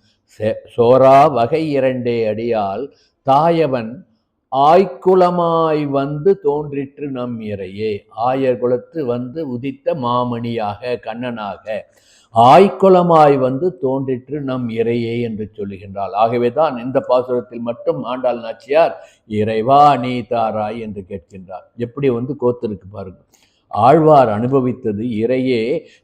சோரா வகை 2 அடியால் தாயவன் ஆய்குலமாய் தோன்றிற்று நம் இறையே. ஆயர் குலத்து உதித்த மாமணியாக கண்ணனாக ஆய்குலமாய் தோன்றிற்று நம் இறையே என்று சொல்லுகின்றாள். ஆகவேதான் இந்த பாசுரத்தில் மட்டும் ஆண்டாள் நாச்சியார் இறைவா நீ தாராய் என்று கேட்கின்றார். எப்படி கோத்திருக்கு பாருங்க. ஆழ்வார் அனுபவித்தது இறையே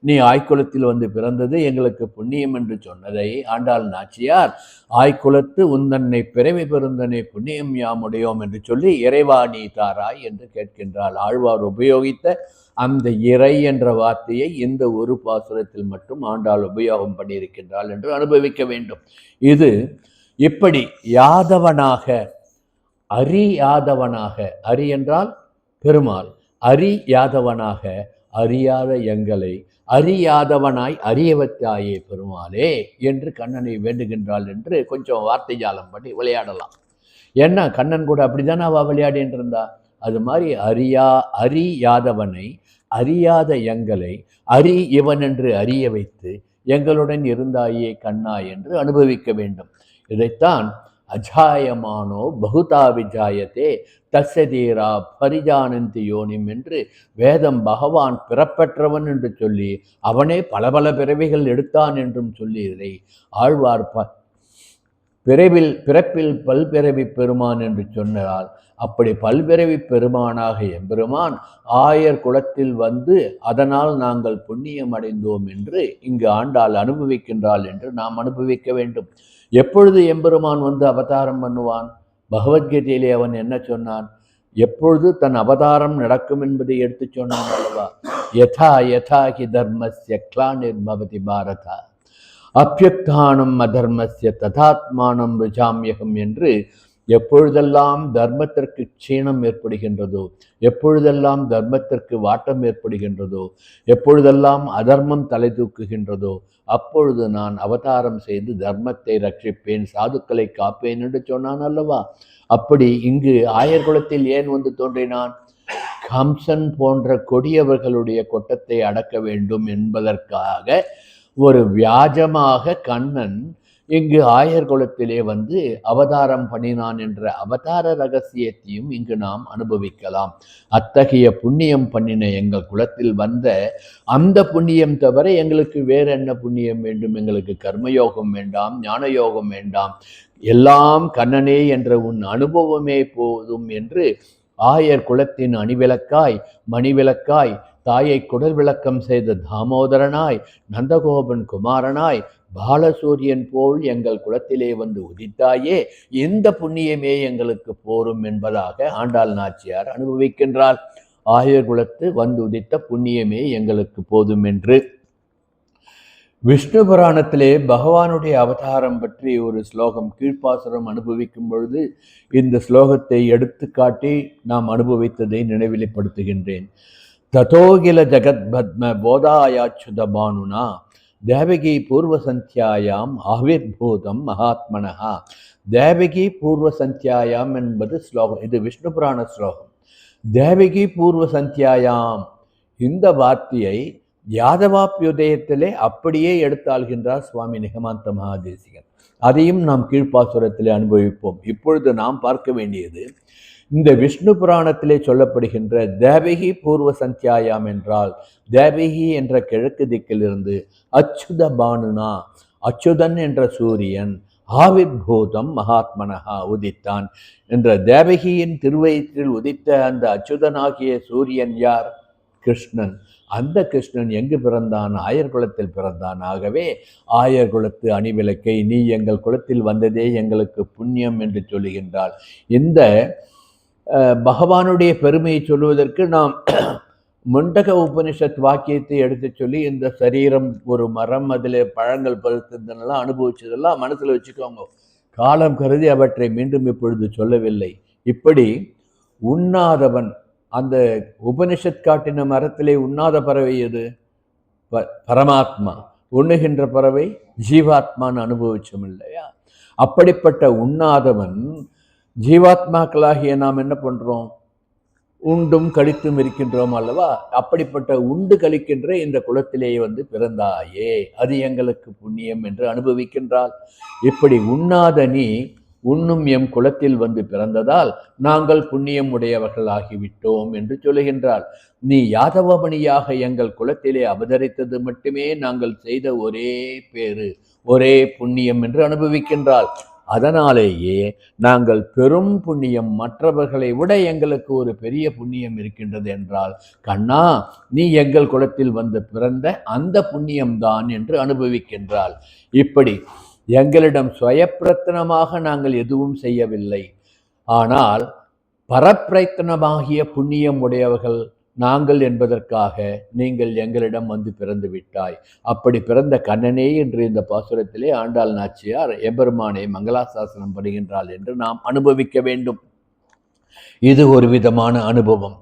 நீ ஆய்குலத்தில் பிறந்தது எங்களுக்கு புண்ணியம் என்று சொன்னதை ஆண்டாள் நாச்சியார் ஆய்குலத்து உந்தன்னை பிறவி பெருந்தனை புண்ணியம் யாமுடையோம் என்று சொல்லி இறைவா நீ தாராய் என்று கேட்கின்றாள். ஆழ்வார் உபயோகித்த அந்த இறை என்ற வார்த்தையை இந்த ஒரு பாசுரத்தில் மட்டும் ஆண்டாள் உபயோகம் பண்ணியிருக்கின்றாள் என்று அனுபவிக்க வேண்டும். இது இப்படி யாதவனாக, அறியாதவனாக, அரி என்றால் பெருமாள், அறியாதவனாக அறியாத எங்களை அறியாதவனாய் அறியவத்தாயே பெருமாளே என்று கண்ணனை வேண்டுகின்றாள் என்று கொஞ்சம் வார்த்தை ஜாலம் பண்ணி விளையாடலாம். ஏன்னா கண்ணன் கூட அப்படித்தானே விளையாடின்னு இருந்தா. அது மாதிரி அறியாதவனை அறியாத எங்களை இவன் என்று அறிய வைத்து எங்களுடன் இருந்தாயே கண்ணா என்று அனுபவிக்க வேண்டும். இதைத்தான் அஜாயமானோ பகுதா விஜாயத்தே தஸ்யதீரா பரிஜானந்தி யோனிம் என்று வேதம் பகவான் பிறப்பற்றவன் என்று சொல்லி அவனே பல பல பிறவிகள் எடுத்தான் என்றும் சொல்லி இதை ஆழ்வார் பிறப்பில் பல்பிறவி பெருமான் என்று சொன்னால் அப்படி பல்பிறவி பெருமானாக எம்பெருமான் ஆயர் குலத்தில் அதனால் நாங்கள் புண்ணியம் அடைந்தோம் என்று இங்கு ஆண்டாள் அனுபவிக்கின்றாள் என்று நாம் அனுபவிக்க வேண்டும். எப்பொழுது எம்பெருமான் அவதாரம் பண்ணுவான்? பகவத்கீதையிலே அவன் என்ன சொன்னான்? எப்பொழுது தன் அவதாரம் நடக்கும் என்பதை எடுத்து சொன்னான் அல்லவா? யதா யதா ஹி தர்மஸ்ய க்ளானிர்பவதி பாரதா அப்யுத்தானம் அதர்மஸ்ய ததாத்மானம் ருஜாம்யகம் என்று எப்பொழுதெல்லாம் தர்மத்திற்கு க்ஷீணம் ஏற்படுகின்றதோ, எப்பொழுதெல்லாம் தர்மத்திற்கு வாட்டம் ஏற்படுகின்றதோ, எப்பொழுதெல்லாம் அதர்மம் தலை தூக்குகின்றதோ, அப்பொழுது நான் அவதாரம் செய்து தர்மத்தை ரட்சிப்பேன், சாதுக்களை காப்பேன் என்று சொன்னான் அல்லவா? அப்படி இங்கு ஆயர் குலத்தில் ஏன் வந்து தோன்றினான்? கம்சன் போன்ற கொடியவர்களுடைய கொட்டத்தை அடக்க வேண்டும் என்பதற்காக ஒரு வியாஜமாக கண்ணன் இங்கு ஆயர் குலத்திலே வந்து அவதாரம் பண்ணினான் என்ற அவதார ரகசியத்தையும் இங்கு நாம் அனுபவிக்கலாம். அத்தகைய புண்ணியம் பண்ணின எங்கள் குலத்தில் வந்த அந்த புண்ணியம் தவிர எங்களுக்கு வேற என்ன புண்ணியம் வேண்டும்? எங்களுக்கு கர்மயோகம் வேண்டாம், ஞான யோகம் வேண்டாம், எல்லாம் கண்ணனே என்ற உன் அனுபவமே போதும் என்று ஆயர் குலத்தின் அணிவிளக்காய் மணிவிளக்காய் தாயை குடல் விளக்கம் செய்த தாமோதரனாய் நந்தகோபன் குமாரனாய் பாலசூரியன் போல் எங்கள் குலத்திலே வந்து உதித்தாயே, இந்த புண்ணியமே எங்களுக்கு போரும் என்பதாக ஆண்டாள் நாச்சியார் அனுபவிக்கின்றாள். ஆயர் குலத்து வந்து உதித்த புண்ணியமே எங்களுக்கு போதும் என்று. விஷ்ணு புராணத்திலே பகவானுடைய அவதாரம் பற்றி ஒரு ஸ்லோகம் கீழ்ப்பாசுரம் அனுபவிக்கும் பொழுது இந்த ஸ்லோகத்தை எடுத்து காட்டி நாம் அனுபவித்ததை நினைவிலைப்படுத்துகின்றேன். ததோகில ஜகத் பத்ம போதாயாச்சுத பானுனா தேவகி பூர்வ சந்தியாயாம் ஆவிர்பூதம் மகாத்மனஹா. தேவகி பூர்வ சந்தியாயாம் என்பது ஸ்லோகம். இது விஷ்ணு புராண ஸ்லோகம். தேவகி பூர்வ சந்தியாயாம் இந்த வார்த்தையை யாதவாப்யுதயத்திலே அப்படியே எடுத்தாள்கின்றார் சுவாமி நிகமாந்த மகாதேசிகன். அதையும் நாம் கீழ்ப்பாசுரத்திலே அனுபவிப்போம். இப்பொழுது நாம் பார்க்க வேண்டியது இந்த விஷ்ணு புராணத்திலே சொல்லப்படுகின்ற தேவகி பூர்வ சந்தியாயாம் என்றால் தேவகி என்ற கிழக்கு திக்கிலிருந்து அச்சுத பானுனா அச்சுதன் என்ற சூரியன் ஆவிர்பூதம் மகாத்மனஹா உதித்தான் என்ற தேவகியின் திருவயிற்றில் உதித்த அந்த அச்சுதனாகிய சூரியன் யார்? கிருஷ்ணன். அந்த கிருஷ்ணன் எங்கு பிறந்தான்? ஆயர் குலத்தில் பிறந்தான். ஆகவே ஆயர் குலத்து அணிவிளக்கை நீ எங்கள் குலத்தில் வந்ததே எங்களுக்கு புண்ணியம் என்று சொல்லுகின்றாள். இந்த பகவானுடைய பெருமையை சொல்லுவதற்கு நாம் முண்டக உபனிஷத் வாக்கியத்தை எடுத்து சொல்லி இந்த சரீரம் ஒரு மரம், அதில் பழங்கள் பழுத்ததெல்லாம் அனுபவிச்சதெல்லாம் மனசில் வச்சுக்கோங்க. காலம் கருதி அவற்றை மீண்டும் இப்பொழுது சொல்லவில்லை. இப்படி உண்ணாதவன், அந்த உபனிஷத் காட்டின மரத்திலே உண்ணாத பறவை எது? பரமாத்மா. உண்ணுகின்ற பறவை ஜீவாத்மான்னு அனுபவிச்சோம் இல்லையா? அப்படிப்பட்ட உண்ணாதவன் ஜீவாத்மாக்களாகிய நாம் என்ன பண்றோம்? உண்டும் கழித்தும் இருக்கின்றோம் அல்லவா? அப்படிப்பட்ட உண்டு கழிக்கின்ற இந்த குலத்திலேயே வந்து பிறந்தாயே, அது எங்களுக்கு புண்ணியம் என்று அனுபவிக்கின்றாள். இப்படி உண்ணாத நீ உண்ணும் எம் குலத்தில் வந்து பிறந்ததால் நாங்கள் புண்ணியம் உடையவர்கள் ஆகிவிட்டோம் என்று சொல்லுகின்றாள். நீ யாதவமணியாக எங்கள் குலத்திலே அவதரித்தது மட்டுமே நாங்கள் செய்த ஒரே பேரு, ஒரே புண்ணியம் என்று அனுபவிக்கின்றாள். அதனாலேயே நாங்கள் பெரும் புண்ணியம், மற்றவர்களை விட எங்களுக்கு ஒரு பெரிய புண்ணியம் இருக்கின்றது என்றால், கண்ணா நீ எங்கள் குலத்தில் வந்து பிறந்த அந்த புண்ணியம்தான் என்று அனுபவிக்கின்றாள். இப்படி எங்களிடம் சுயப்பிரயத்தனமாக நாங்கள் எதுவும் செய்யவில்லை. ஆனால் பரப்பிரயத்தனமாகிய புண்ணியம் உடையவர்கள் நாங்கள் என்பதற்காக நீங்கள் எங்களிடம் வந்து பிறந்து விட்டாய். அப்படி பிறந்த கண்ணனே என்று இந்த பாசுரத்திலே ஆண்டாள் நாச்சியார் எம்பெருமானை மங்களாசாசனம் படுகின்றாள் என்று நாம் அனுபவிக்க வேண்டும். இது ஒரு விதமான அனுபவம்.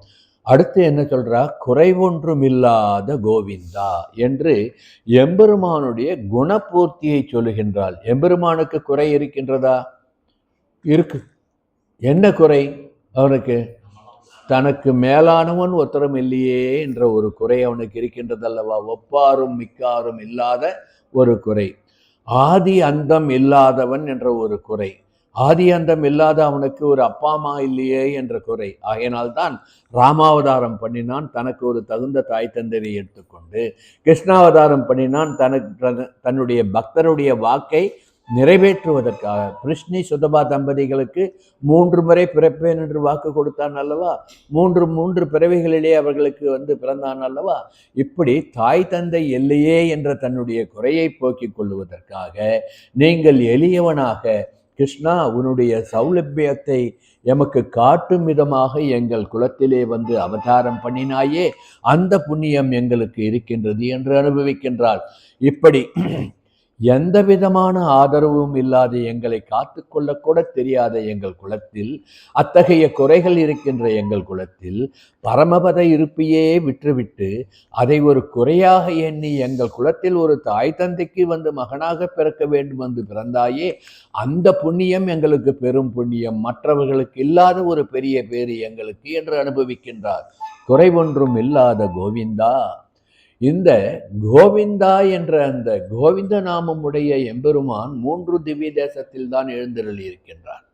அடுத்து என்ன சொல்றா? குறைவொன்றுமில்லாத கோவிந்தா என்று எம்பெருமானுடைய குணபூர்த்தியை சொல்லுகின்றாள். எம்பெருமானுக்கு குறை இருக்கின்றதா? இருக்கு. என்ன குறை அவனுக்கு? தனக்கு மேலானவன் ஒருத்தரும் இல்லையே என்ற ஒரு குறை அவனுக்கு இருக்கின்றதல்லவா? ஒப்பாரும் மிக்காரும் இல்லாத ஒரு குறை. ஆதி அந்தம் இல்லாதவன் என்ற ஒரு குறை. ஆதி அந்தம் இல்லாத அவனுக்கு ஒரு அப்பா அம்மா இல்லையே என்ற குறை. ஆகையினால்தான் ராமாவதாரம் பண்ணினான், தனக்கு ஒரு தகுந்த தாய் தந்தரை எடுத்துக்கொண்டு. கிருஷ்ணாவதாரம் பண்ணினான், தன்னுடைய பக்தருடைய வாக்கை நிறைவேற்றுவதற்காக. கிருஷ்ணி சுதபா தம்பதிகளுக்கு 3 முறை பிறப்பேன் என்று வாக்கு கொடுத்தான் அல்லவா? 3 பிறவிகளிலே அவர்களுக்கு வந்து பிறந்தான் அல்லவா? இப்படி தாய் தந்தை இல்லையே என்ற தன்னுடைய குறையை போக்கிக் கொள்வதற்காக நீங்கள் எளியவனாக கிருஷ்ணா, உன்னுடைய சௌலபியத்தை எமக்கு காட்டும் விதமாக எங்கள் குலத்திலே வந்து அவதாரம் பண்ணினாயே, அந்த புண்ணியம் எங்களுக்கு இருக்கின்றது என்று அனுபவிக்கின்றாள். இப்படி எந்த விதமான ஆதரவும் இல்லாத எங்களை காத்து கொள்ளக்கூட தெரியாத எங்கள் குலத்தில், அத்தகைய குறைகள் இருக்கின்ற எங்கள் குலத்தில் பரமபத இருப்பையே விற்றுவிட்டு அதை ஒரு குறையாக எண்ணி எங்கள் குலத்தில் ஒரு தாய் தந்தைக்கு வந்து மகனாக பிறக்க வேண்டும் என்று பிறந்தாயே, அந்த புண்ணியம் எங்களுக்கு பெரும் புண்ணியம், மற்றவர்களுக்கு இல்லாத ஒரு பெரிய பேறு எங்களுக்கு என்று அனுபவிக்கின்றார். குறைவொன்றும் இல்லாத கோவிந்தா, இந்த கோவிந்தா என்ற அந்த கோவிந்த நாமமுடைய எம்பெருமான் 3 திவ்ய தேசத்தில் தான் எழுந்தருளி இருக்கின்றார்.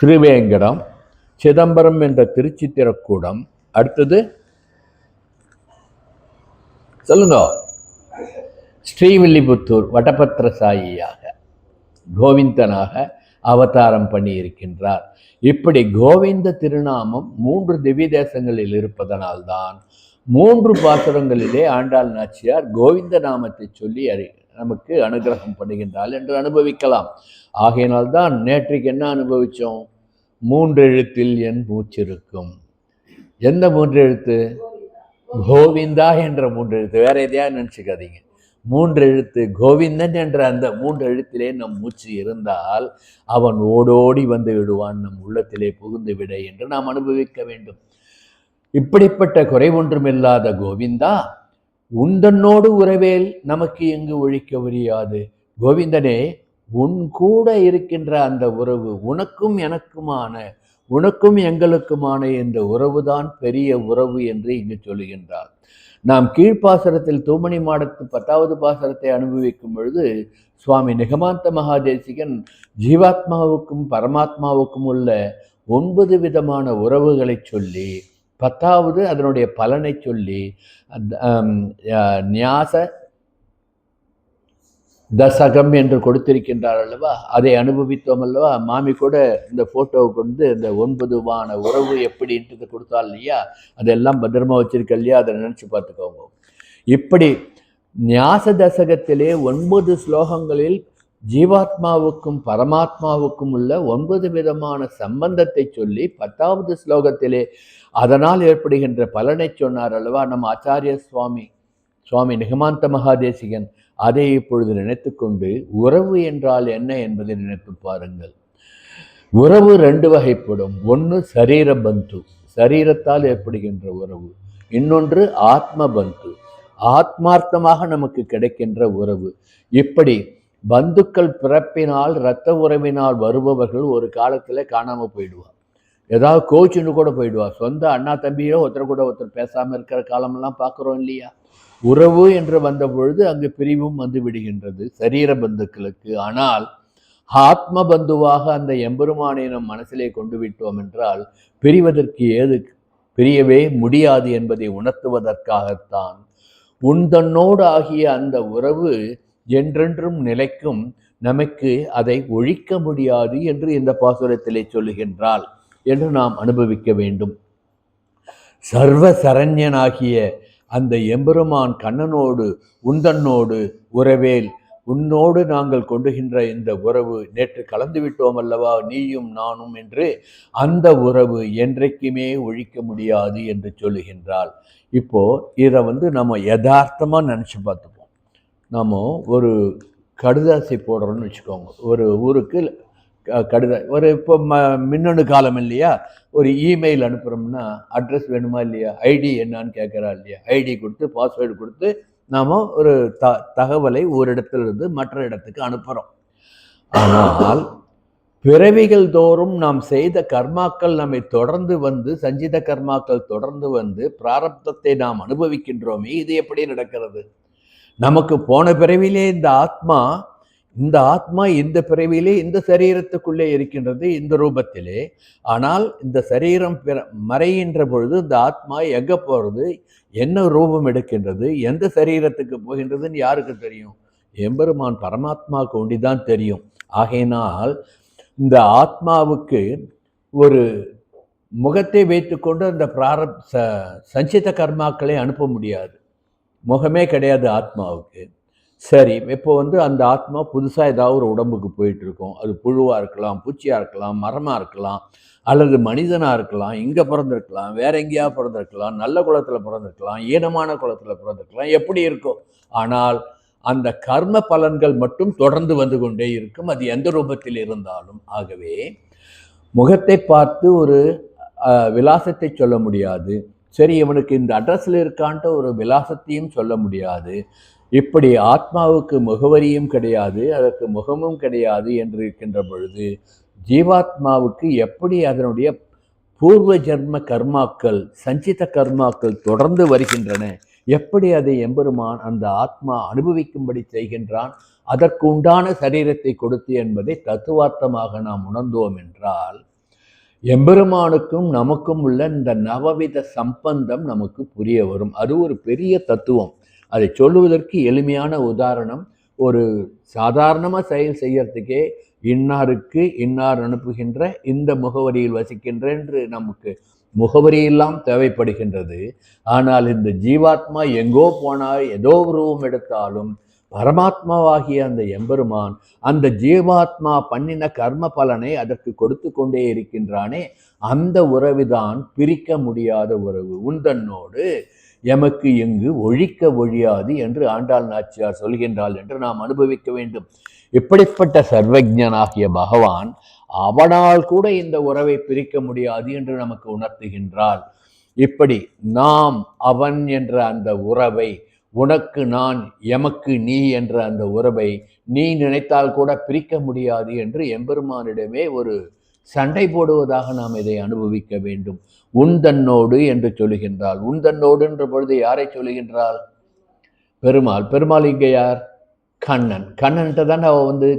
திருவேங்கடம், சிதம்பரம் என்ற திருச்சித்திரக்கூடம், அடுத்தது சொல்லுங்க, ஸ்ரீவில்லிபுத்தூர் வடபத்திர சாயியாக கோவிந்தனாக அவதாரம் பண்ணி இருக்கின்றார். இப்படி கோவிந்த திருநாமம் 3 திவ்ய தேசங்களில் இருப்பதனால்தான் 3 பாசுரங்களிலே ஆண்டாள் நாச்சியார் கோவிந்த நாமத்தை சொல்லி நமக்கு அனுகிரகம் பண்ணுகின்றாள் என்று அனுபவிக்கலாம். ஆகையினால்தான் நேற்றைக்கு என்ன அனுபவித்தோம்? 3 எழுத்தில் என் மூச்சிருக்கும். எந்த 3 எழுத்து? கோவிந்தா என்ற 3 எழுத்து. வேற எதையா நினச்சிக்காதீங்க. 3 எழுத்து கோவிந்தன் என்ற அந்த 3 எழுத்திலே நம் மூச்சு இருந்தால் அவன் ஓடோடி வந்து விடுவான், நம் உள்ளத்திலே புகுந்து விட என்று நாம் அனுபவிக்க வேண்டும். இப்படிப்பட்ட குறை ஒன்றுமில்லாத கோவிந்தா, உந்தன்னோடு உறவேல் நமக்கு எங்கு ஒழிக்க முடியாது. கோவிந்தனே, உன் கூட இருக்கின்ற அந்த உறவு, உனக்கும் எனக்குமான, உனக்கும் எங்களுக்குமான இந்த உறவுதான் பெரிய உறவு என்று இங்கு சொல்லுகின்றார். நாம் கீழ்ப்பாசரத்தில் தூமணி மாடத்து 10வது பாசரத்தை அனுபவிக்கும் பொழுது சுவாமி நிகமாந்த மகாதேசிகன் ஜீவாத்மாவுக்கும் பரமாத்மாவுக்கும் உள்ள 9 விதமான உறவுகளை சொல்லி 10வது அதனுடைய பலனை சொல்லி ஞாச தசகம் என்று கொடுத்திருக்கின்றார் அல்லவா, அதை அனுபவித்தோம் அல்லவா. மாமி கூட இந்த போட்டோவை கொண்டு இந்த 9 உறவு எப்படின்றது கொடுத்தாள் இல்லையா, அதெல்லாம் பத்திரமா வச்சிருக்க இல்லையா, அதை நினைச்சு பார்த்துக்கோங்க. இப்படி ஞாச தசகத்திலே 9 ஸ்லோகங்களில் ஜீவாத்மாவுக்கும் பரமாத்மாவுக்கும் உள்ள 9 விதமான சம்பந்தத்தை சொல்லி 10வது ஸ்லோகத்திலே அதனால் ஏற்படுகின்ற பலனை சொன்னார் அல்லவா நம்ம ஆச்சாரிய சுவாமி நிகமாந்த மகாதேசிகன். அதை இப்பொழுது நினைத்து கொண்டு உறவு என்றால் என்ன என்பதை நினைத்து பாருங்கள். உறவு 2 வகைப்படும். ஒன்று சரீர பந்து, சரீரத்தால் ஏற்படுகின்ற உறவு. இன்னொன்று ஆத்ம பந்து, ஆத்மார்த்தமாக நமக்கு கிடைக்கின்ற உறவு. இப்படி பந்துக்கள் பிறப்பினால் இரத்த உறவினால் வருபவர்கள் ஒரு காலத்தில் காணாமல் போயிடுவார், ஏதாவது கோச்சுன்னு கூட போயிடுவார். சொந்த அண்ணா தம்பியோ ஒருத்தர் கூட ஒருத்தர் பேசாமல் இருக்கிற காலமெல்லாம் பார்க்குறோம் இல்லையா. உறவு என்று வந்த பொழுது அங்கு பிரிவும் வந்து விடுகின்றது சரீர பந்துக்களுக்கு. ஆனால் ஆத்ம பந்துவாக அந்த எம்பெருமானை நம் மனசிலே கொண்டு விட்டோம் என்றால் பிரியவே முடியாது என்பதை உணர்த்துவதற்காகத்தான் உந்தன்னோடு ஆகிய அந்த உறவு என்றென்றும் நிலைக்கும், நமக்கு அதை ஒழிக்க முடியாது என்று இந்த பாசுரத்திலே சொல்லுகின்றாள் என்று நாம் அனுபவிக்க வேண்டும். சர்வ சரண்யனாகிய அந்த எம்பெருமான் கண்ணனோடு உந்தன்னோடு உறவேல், உன்னோடு நாங்கள் கொண்டுகின்ற இந்த உறவு நேற்று கலந்து விட்டோம் அல்லவா நீயும் நானும் என்று, அந்த உறவு என்றைக்குமே ஒழிக்க முடியாது என்று சொல்லுகின்றாள். இப்போ இதை நம்ம யதார்த்தமாக நினச்சி பார்த்துப்போம். நாம் ஒரு கடுதாசி போடுறோன்னு வச்சுக்கோங்க. ஒரு ஊருக்கு ஒரு இப்போ மின்னணு காலம் இல்லையா, ஒரு இமெயில் அனுப்புகிறோம்னா அட்ரஸ் வேணுமா இல்லையா, ஐடி என்னான்னு கேட்குறா இல்லையா, ஐடி கொடுத்து பாஸ்வேர்டு கொடுத்து நாம் ஒரு தகவலை ஒரு இடத்துலேருந்து மற்ற இடத்துக்கு அனுப்புகிறோம். ஆனால் பிறவிகள் தோறும் நாம் செய்த கர்மாக்கள் நம்மை தொடர்ந்து வந்து, சஞ்சித கர்மாக்கள் தொடர்ந்து வந்து பிராரப்தத்தை நாம் அனுபவிக்கின்றோமே, இது எப்படி நடக்கிறது? நமக்கு போன பிறவிலே இந்த ஆத்மா இந்த பிறவிலே இந்த சரீரத்துக்குள்ளே இருக்கின்றது இந்த ரூபத்திலே. ஆனால் இந்த சரீரம் மறைகின்ற பொழுது இந்த ஆத்மா எங்கே போகிறது, என்ன ரூபம் எடுக்கின்றது, எந்த சரீரத்துக்கு போகின்றதுன்னு யாருக்கு தெரியும்? எம்பெருமான் பரமாத்மாவுக்கு ஒண்டிதான் தெரியும். ஆகையினால் இந்த ஆத்மாவுக்கு ஒரு முகத்தை வைத்துக்கொண்டு அந்த சஞ்சித கர்மாக்களை அனுப்ப முடியாது. முகமே கிடையாது ஆத்மாவுக்கு. சரி, இப்போ அந்த ஆத்மா புதுசா ஏதாவது ஒரு உடம்புக்கு போயிட்டு இருக்கும். அது புழுவா இருக்கலாம், பூச்சியா இருக்கலாம், மரமா இருக்கலாம், அல்லது மனிதனா இருக்கலாம், இங்க பொறந்திருக்கலாம், வேற எங்கேயாவது பொறந்திருக்கலாம், நல்ல குலத்துல பொறந்திருக்கலாம், ஈனமான குலத்துல பொறந்திருக்கலாம், எப்படி இருக்கும். ஆனால் அந்த கர்ம பலன்கள் மட்டும் தொடர்ந்து வந்து கொண்டே இருக்கும். அது எந்த ரூபத்தில் இருந்தாலும். ஆகவே முகத்தை பார்த்து ஒரு விலாசத்தை சொல்ல முடியாது. சரி, இவனுக்கு இந்த அட்ரஸ்ல இருக்கான்ட்டு ஒரு விலாசத்தையும் சொல்ல முடியாது. இப்படி ஆத்மாவுக்கு முகவரியும் கிடையாது, அதற்கு முகமும் கிடையாது என்று இருக்கின்ற பொழுது, ஜீவாத்மாவுக்கு எப்படி அதனுடைய பூர்வ ஜென்ம கர்மாக்கள், சஞ்சித கர்மாக்கள் தொடர்ந்து வருகின்றன, எப்படி அதை எம்பெருமான் அந்த ஆத்மா அனுபவிக்கும்படி செய்கின்றான், அதற்கு உண்டான சரீரத்தை கொடுத்து என்பதை தத்துவார்த்தமாக நாம் உணர்ந்தோம் என்றால், எம்பெருமானுக்கும் நமக்கும் உள்ள இந்த நவவித சம்பந்தம் நமக்கு புரிய வரும். அது ஒரு பெரிய தத்துவம். அதை சொல்லுவதற்கு எளிமையான உதாரணம், ஒரு சாதாரணமாக செயல் செய்யறதுக்கே இன்னாருக்கு இன்னார் அனுப்புகின்ற இந்த முகவரியில் வசிக்கின்ற என்று நமக்கு முகவரியெல்லாம் தேவைப்படுகின்றது. ஆனால் இந்த ஜீவாத்மா எங்கோ போனால் ஏதோ உருவம் எடுத்தாலும் பரமாத்மாவாகிய அந்த எம்பெருமான் அந்த ஜீவாத்மா பண்ணின கர்ம பலனை அதற்கு கொடுத்து கொண்டே இருக்கின்றானே, அந்த உறவுதான் பிரிக்க முடியாத உறவு. உந்தன்னோடு எமக்கு இங்கு ஒழிக்க ஒழியாது என்று ஆண்டாள் நாச்சியார் சொல்கின்றாள் என்று நாம் அனுபவிக்க வேண்டும். இப்படிப்பட்ட சர்வஜனாகிய பகவான் அவனால் கூட இந்த உறவை பிரிக்க முடியாது என்று நமக்கு உணர்த்துகின்றாள். இப்படி நாம் அவன் என்ற அந்த உறவை, உனக்கு நான் எமக்கு நீ என்ற அந்த உறவை நீ நினைத்தால் கூட பிரிக்க முடியாது என்று எம்பெருமானிடமே ஒரு சண்டை போடுவதாக நாம் இதை அனுபவிக்க வேண்டும். உன்தன்னோடு என்று சொல்லுகின்றாள். உன்தன்னோடு என்ற பொழுது யாரை சொல்லுகின்றாள்? பெருமாள். பெருமாள் இங்கே யார்? கண்ணன். கண்ணன்கிட்ட தானே அவ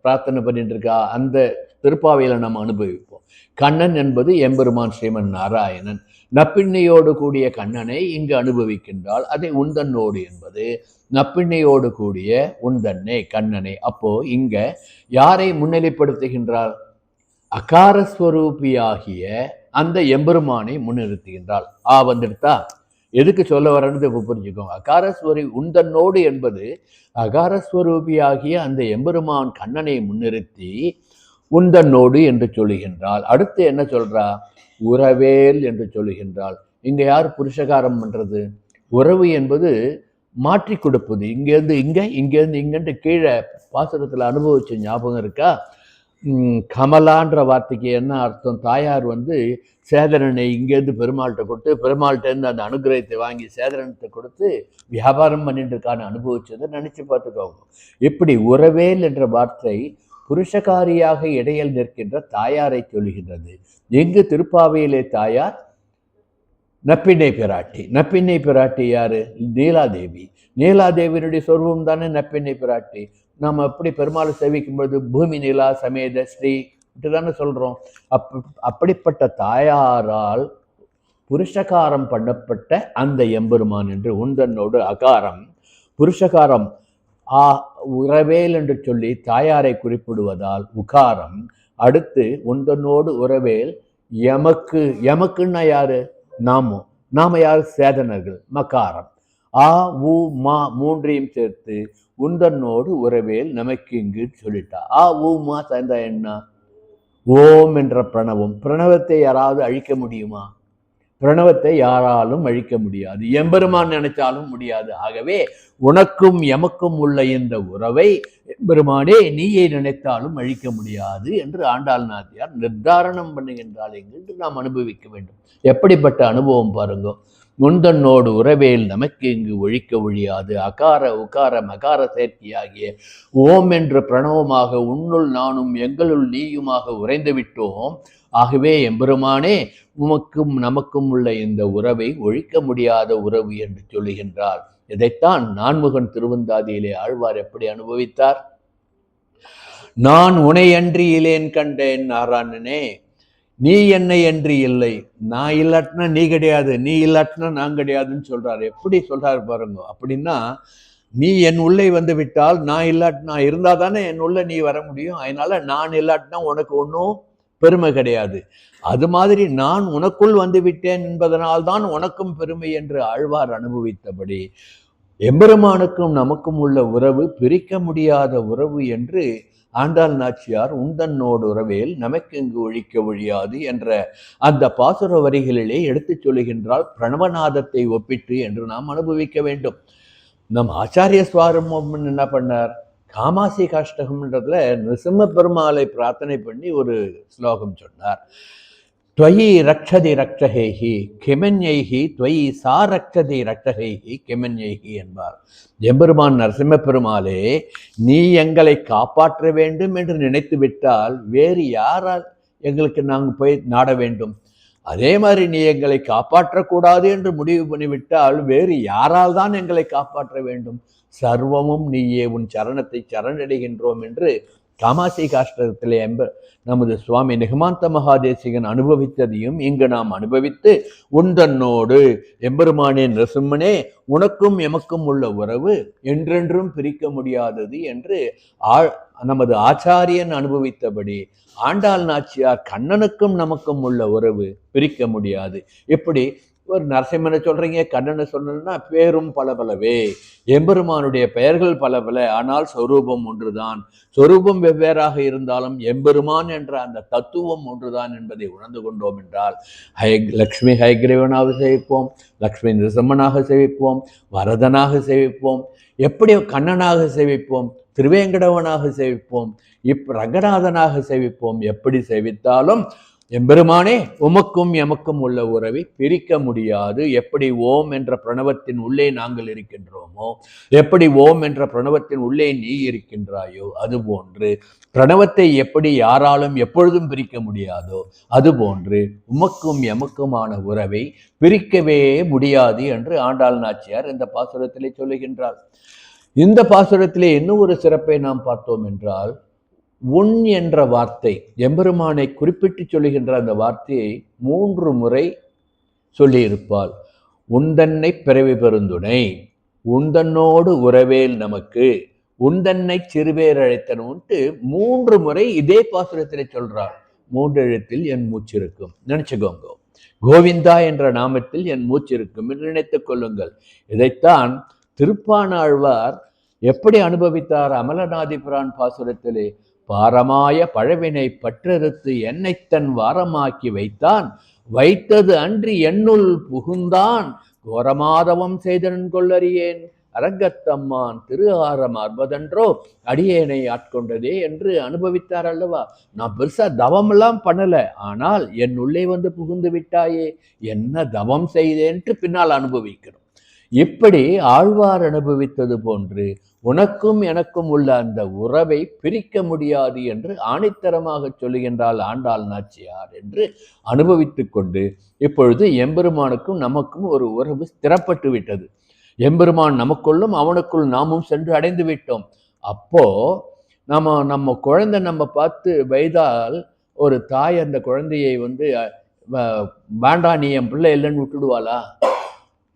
பிரார்த்தனை பண்ணிட்டு இருக்கா. அந்த திருப்பாவையில நம்ம அனுபவிப்போம். கண்ணன் என்பது எம்பெருமான் ஸ்ரீமன் நாராயணன். நப்பிண்ணையோடு கூடிய கண்ணனை இங்கு அனுபவிக்கின்றாள். அதை உந்தன்னோடு என்பது நப்பிண்ணையோடு கூடிய உந்தன்னை கண்ணனை. அப்போ இங்க யாரை முன்னிலைப்படுத்துகின்றாள்? அகாரஸ்வரூபியாகிய அந்த எம்பெருமானை முன்னிறுத்துகின்றாள். வந்துடுத்தா? எதுக்கு சொல்ல வரன்னு இப்போ புரிஞ்சுக்கோங்க. அகாரஸ்வரி உந்தன்னோடு என்பது அகாரஸ்வரூபியாகிய அந்த எம்பெருமான் கண்ணனை முன்னிறுத்தி உந்தன்னோடு என்று சொல்லுகின்றாள். அடுத்து என்ன சொல்றா? உறவேல் என்று சொல்லுகின்றாள். இங்க யார் புருஷகாரம் பண்றது? உறவு என்பது மாற்றி கொடுப்பது. இங்கேருந்து இங்க, இங்கேருந்து இங்கன்ட்டு கீழே பாசுரத்தில் அனுபவிச்ச ஞாபகம் இருக்கா? கமலான்ற வார்த்தைக்கு என்ன அர்த்தம்? தாயார் சேதரனை இங்கேருந்து பெருமாள்கிட்ட கொடுத்து, பெருமாள்கிட்டேருந்து அந்த அனுகிரகத்தை வாங்கி சேதரனத்தை கொடுத்து வியாபாரம் பண்ணிட்டு இருக்கான்னு அனுபவிச்சதை நினைச்சு பார்த்துக்கோங்க. இப்படி உறவேல் என்ற வார்த்தை புருஷகாரியாக இடையில் நிற்கின்ற தாயாரை சொல்லுகின்றது. எங்கு? திருப்பாவையிலே தாயார் நப்பிண்ணை பிராட்டி. நப்பிண்ணை பிராட்டி யாரு? நீலாதேவி. நீலாதேவியினுடைய சொருபம் தானே நப்பிண்ணை பிராட்டி. நாம் எப்படி பெருமாளை சேவிக்கும் பொழுது பூமி நிலா சமேத ஸ்ரீ தானே சொல்றோம். அப்படிப்பட்ட தாயாரால் புருஷகாரம் பண்ணப்பட்ட அந்த எம்பெருமான் என்று உந்தன்னோடு அகாரம் புருஷகாரம் உறவேல் என்று சொல்லி தாயாரை குறிப்பிடுவதால் உகாரம். அடுத்து உந்தன்னோடு உறவேல் எமக்கு. எமக்குன்னா யாரு? நாம யாரு? சேதனர்கள். மகாரம். உ மா மூன்றையும் சேர்த்து உந்தன்னோடு உறவேல் நமக்கு இங்கு சொல்லிட்டா. உ மா சேர்ந்தா என்ன? ஓம் என்ற பிரணவம். பிரணவத்தை யாராவது அழிக்க முடியுமா? பிரணவத்தை யாராலும் அழிக்க முடியாது. எம்பெருமான் நினைச்சாலும் முடியாது. ஆகவே உனக்கும் எமக்கும் உள்ள இந்த உறவை எம்பெருமானே நீயை நினைத்தாலும் அழிக்க முடியாது என்று ஆண்டாள் நாச்சியார் நிர்தாரணம் பண்ணுகின்றாள் என்று நாம் அனுபவிக்க வேண்டும். எப்படிப்பட்ட அனுபவம் பாருங்க. முந்தன்னோடு உறவேல் நமக்கு இங்கு ஒழிக்க ஒழியாது. அகார உகார மகார சேர்க்கையாகிய ஓம் என்ற பிரணவமாக உன்னுள் நானும் எங்களுள் நீயுமாக உறைந்து விட்டோம். ஆகவே எம்பெருமானே உமக்கும் நமக்கும் உள்ள இந்த உறவை ஒழிக்க முடியாத உறவு என்று சொல்லுகின்றார். இதைத்தான் நான்முகன் திருவந்தாதியிலே ஆழ்வார் எப்படி அனுபவித்தார்? நான் உனை அன்றி இலேன் கண்டேன் நாராயணனே, நீ என்னை அன்றி இல்லை. நான் இல்லாட்டினா நீ கிடையாது, நீ இல்லாட்டினா நான் கிடையாதுன்னு சொல்றாரு. எப்படி சொல்றாரு பாருங்க. அப்படின்னா நீ என் உள்ளே விட்டால் நான் இல்லாட்டினா இருந்தா தானே என் உள்ள நீ வர முடியும். அதனால நான் இல்லாட்டினா உனக்கு ஒன்றும் பெருமை கிடையாது. அது மாதிரி நான் உனக்குள் விட்டேன் என்பதனால்தான் உனக்கும் பெருமை என்று ஆழ்வார் அனுபவித்தபடி எம்பெருமானுக்கும் நமக்கும் உள்ள உறவு பிரிக்க முடியாத உறவு என்று ஆண்டாள் நாச்சியார் உந்தன்னோடு உறவேல் நமக்கெங்கு ஒழிக்க ஒழியாது என்ற அந்த பாசுர வரிகளிலே எடுத்துச் சொல்லுகின்றால் பிரணவநாதத்தை ஒப்பிட்டு என்று நாம் அனுபவிக்க வேண்டும். நம் ஆச்சாரிய சுவாரமம் என்ன பண்ணார்? காமாசி காஷ்டகம்ன்றதுல நிருசிம்ம பெருமாளை பிரார்த்தனை பண்ணி ஒரு ஸ்லோகம் சொன்னார். त्वयि रक्षति रक्षहेहि கிமன்யைஹி त्वयि சா ரக்ஷதி ரக்ஷகைஹி கிமன்யைஹி என்பார். எம்பெருமான் நரசிம்ம பெருமாளே, நீ எங்களை காப்பாற்ற வேண்டும் என்று நினைத்து விட்டால் வேறு யாரால் எங்களுக்கு நாங்கள் போய் நாட வேண்டும்? அதே மாதிரி நீ எங்களை காப்பாற்றக்கூடாது என்று முடிவு பண்ணிவிட்டால் வேறு யாரால் தான் எங்களை காப்பாற்ற வேண்டும்? சர்வமும் நீயே, உன் சரணத்தை சரணடைகின்றோம் என்று காமாசி காஷ்டகத்திலே நமது சுவாமி நிகமாந்த மகாதேசிகன் அனுபவித்ததையும் இங்கு நாம் அனுபவித்து உந்தன்னோடு எம்பெருமானே நரசிம்மனே உனக்கும் எமக்கும் உள்ள உறவு என்றென்றும் பிரிக்க முடியாதது என்று நமது ஆச்சாரியன் அனுபவித்தபடி ஆண்டாள் நாச்சியார் கண்ணனுக்கும் நமக்கும் உள்ள உறவு பிரிக்க முடியாது. எப்படி ஒரு நரசிம்மனை சொல்றீங்க, கண்ணனை சொல்லணும்னா பேரும் பல பலவே, எம்பெருமானுடைய பெயர்கள் பல பல, ஆனால் சொரூபம் ஒன்றுதான். சொரூபம் வெவ்வேறாக இருந்தாலும் எம்பெருமான் என்ற அந்த தத்துவம் ஒன்றுதான் என்பதை உணர்ந்து கொண்டோம் என்றால் லக்ஷ்மி ஹயக்ரீவனாக சேவிப்போம், லக்ஷ்மி நிருசிம்மனாக சேவிப்போம், வரதனாக சேவிப்போம், எப்படி கண்ணனாக சேவிப்போம், திருவேங்கடவனாக சேவிப்போம், ரங்கநாதனாக சேவிப்போம். எப்படி சேவித்தாலும் எம்பெருமானே உமக்கும் எமக்கும் உள்ள உறவை பிரிக்க முடியாது. எப்படி ஓம் என்ற பிரணவத்தின் உள்ளே நாங்கள் இருக்கின்றோமோ, எப்படி ஓம் என்ற பிரணவத்தின் உள்ளே நீ இருக்கின்றாயோ, அதுபோன்று பிரணவத்தை எப்படி யாராலும் எப்பொழுதும் பிரிக்க முடியாதோ அதுபோன்று உமக்கும் எமக்குமான உறவை பிரிக்கவே முடியாது என்று ஆண்டாள் நாச்சியார் இந்த பாசுரத்திலே சொல்லுகின்றார். இந்த பாசுரத்திலே இன்னும் ஒரு சிறப்பை நாம் பார்த்தோம் என்றால், உன் என்ற வார்த்தை, எம்பெருமானை குறிப்பிட்டு சொல்லுகின்ற அந்த வார்த்தையை 3 முறை சொல்லியிருப்பாள். உந்தன்னை பிறவி பெருந்துணை, உந்தன்னோடு உறவேல் நமக்கு, உந்தன்னை சிறுபேர் அழைத்தனுன்ட்டு 3 முறை இதே பாசுரத்திலே சொல்றாள். 3 எழுத்தில் என் மூச்சு இருக்கும். நினைச்சுக்கோங்க, கோவிந்தா என்ற நாமத்தில் என் மூச்சு இருக்கும் என்று நினைத்துக் கொள்ளுங்கள். இதைத்தான் திருப்பாணாழ்வார் எப்படி அனுபவித்தார்? அமலநாதிபிரான் பாசுரத்திலே பாரமாய பழவினை பற்றறுத்து என்னைத்தன் வாரமாக்கி வைத்தான், வைத்தது அன்றி என்னுள் புகுந்தான், கோரமாதவம் செய்தனன் கொள்ளறியேன், அரங்கத்தம்மான் திரு ஆரம் அற்பதன்றோ அடியேனை ஆட்கொண்டதே என்று அனுபவித்தார் அல்லவா. நான் பெருசா தவமெல்லாம் பண்ணல, ஆனால் என் உள்ளே வந்து புகுந்து விட்டாயே, என்ன தவம் செய்தேன்ட்டு பின்னால் அனுபவிக்கிறோம். இப்படி ஆழ்வார் அனுபவித்தது போன்று உனக்கும் எனக்கும் உள்ள அந்த உறவை பிரிக்க முடியாது என்று ஆணித்தரமாக சொல்லுகின்றாள் ஆண்டாள் நாச்சியார் என்று அனுபவித்துக் கொண்டு இப்பொழுது எம்பெருமானுக்கும் நமக்கும் ஒரு உறவு ஸ்திரப்பட்டு விட்டது. எம்பெருமான் நமக்குள்ளும் அவனுக்குள் நாமும் சென்று அடைந்து விட்டோம். அப்போ நம்ம குழந்தை நம்ம பார்த்து வைத்தால் ஒரு தாய் அந்த குழந்தையை வேண்டாம் நீ என் பிள்ளை இல்லைன்னு விட்டுடுவாளா?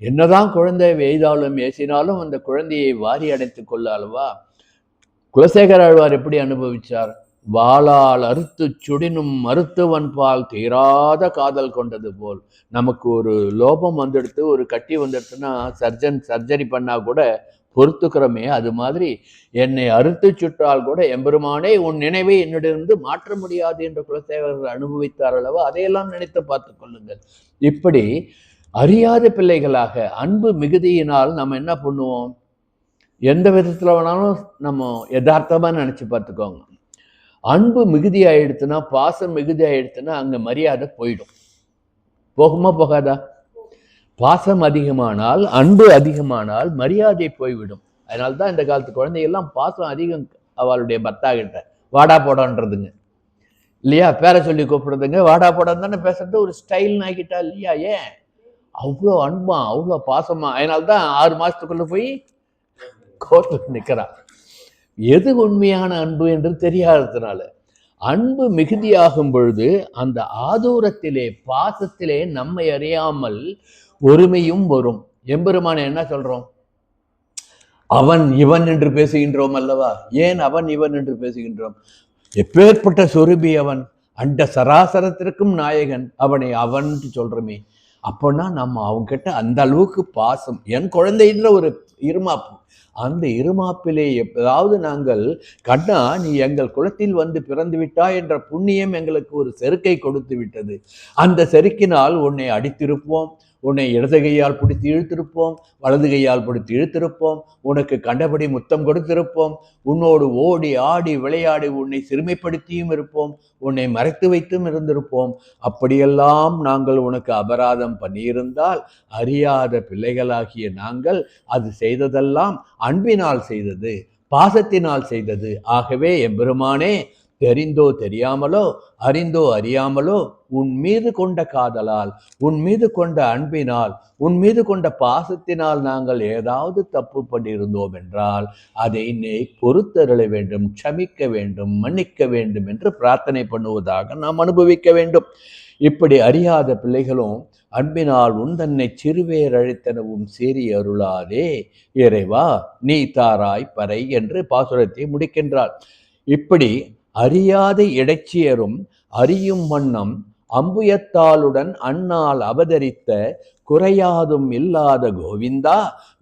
என்னதான் குழந்தை எய்தாலும் ஏசினாலும் அந்த குழந்தையை வாரி அடைத்துக் கொள்ள அல்லவா. குலசேகர ஆழ்வார் எப்படி அனுபவிச்சார்? வாளால் அறுத்து சுடினும் மருத்துவன் பால் தீராத காதல் கொண்டது போல். நமக்கு ஒரு லோபம் வந்துடுத்து, ஒரு கட்டி வந்துடுத்துன்னா சர்ஜரி பண்ணா கூட பொறுத்துக்கிறோமே, அது மாதிரி என்னை அறுத்து சுட்டால் கூட எம்பெருமானே உன் நினைவை என்னிடமிருந்து மாற்ற முடியாது என்று குலசேகரர் அனுபவித்தார் அல்லவா. அதையெல்லாம் நினைத்து பார்த்து கொள்ளுங்கள். இப்படி அறியாத பிள்ளைகளாக அன்பு மிகுதியினால் நம்ம என்ன பண்ணுவோம்? எந்த விதத்தில் வேணாலும் நம்ம யதார்த்தமாக நினச்சி பார்த்துக்கோங்க. அன்பு மிகுதி ஆயிடுத்துன்னா, பாசம் மிகுதி ஆயிடுத்துன்னா அங்கே மரியாதை போயிடும். போகுமா போகாதா? பாசம் அதிகமானால், அன்பு அதிகமானால் மரியாதை போய்விடும். அதனால்தான் இந்த காலத்து குழந்தைகள்லாம் பாசம் அதிகம் அவளுடைய பர்த்தா கிட்ட. வாடா போடான்றதுங்க இல்லையா, பேரை சொல்லி கூப்பிடுறதுங்க, வாடா போடான்னு தானே பேசுறது, ஒரு ஸ்டைல்னு ஆகிட்டா இல்லையா? ஏன் அவ்வளோ அன்பா அவ்வளோ பாசமா? அதனால்தான் 6 மாசத்துக்குள்ள போய் கோர்ட்டில் நிற்கிறான். எது உண்மையான அன்பு என்று தெரியாததுனால. அன்பு மிகுதியாகும் பொழுது அந்த ஆதூரத்திலே பாசத்திலே நம்மை அறியாமல் ஒருமையும் வரும். எம்பெருமான என்ன சொல்றோம்? அவன் இவன் என்று பேசுகின்றோம் அல்லவா. ஏன் அவன் இவன் என்று பேசுகின்றோம்? எப்பேற்பட்ட சொரூபி அவன், அண்ட சராசரத்திற்கும் நாயகன், அவனை அவன் சொல்றமே. அப்போனா நம்ம அவங்ககிட்ட அந்த அளவுக்கு பாசம், என் குழந்தைன்ற ஒரு இருமாப்பு, அந்த இருமாப்பிலே எப்போதாவது நாங்கள் கண்ணா நீ எங்கள் குலத்தில் வந்து பிறந்து விட்டாய் என்ற புண்ணியம் எங்களுக்கு ஒரு செருக்கை கொடுத்து விட்டது, அந்த செருக்கினால் உன்னை அடித்திருப்போம், உன்னை இடது கையால் பிடித்து இழுத்திருப்போம், வலது கையால் பிடித்து இழுத்திருப்போம், உனக்கு கண்டபடி முத்தம் கொடுத்திருப்போம், உன்னோடு ஓடி ஆடி விளையாடி உன்னை சிறுமைப்படுத்தியும் இருப்போம், உன்னை மறைத்து வைத்தும் இருந்திருப்போம். அப்படியெல்லாம் நாங்கள் உனக்கு அபராதம் பண்ணியிருந்தால் அறியாத பிள்ளைகளாகிய நாங்கள் அது செய்ததெல்லாம் அன்பினால் செய்தது, பாசத்தினால் செய்தது. ஆகவே எம்பெருமானே, தெரிந்தோ தெரியாமலோ அறிந்தோ அறியாமலோ உன் மீது கொண்ட காதலால், உன் மீது கொண்ட அன்பினால், உன் மீது கொண்ட பாசத்தினால் நாங்கள் ஏதாவது தப்பு பண்ணியிருந்தோம் என்றால் அதை நீ பொறுத்தருள வேண்டும், க்ஷமிக்க வேண்டும், மன்னிக்க வேண்டும் என்று பிரார்த்தனை பண்ணுவதாக நாம் அனுபவிக்க வேண்டும். இப்படி அறியாத பிள்ளைகளும் அன்பினால் உன் தன்னை சிறுவேர் அழித்தனவும் சேரி அருளாதே இறைவா நீ தாராய் பறை என்று பாசுரத்தை முடிக்கின்றார். இப்படி அறியாத இடைச்சியரும் அறியும் வண்ணம் அம்புயத்தாளுடன் அண்ணால் அவதரித்த குறையாதும் இல்லாத கோவிந்தா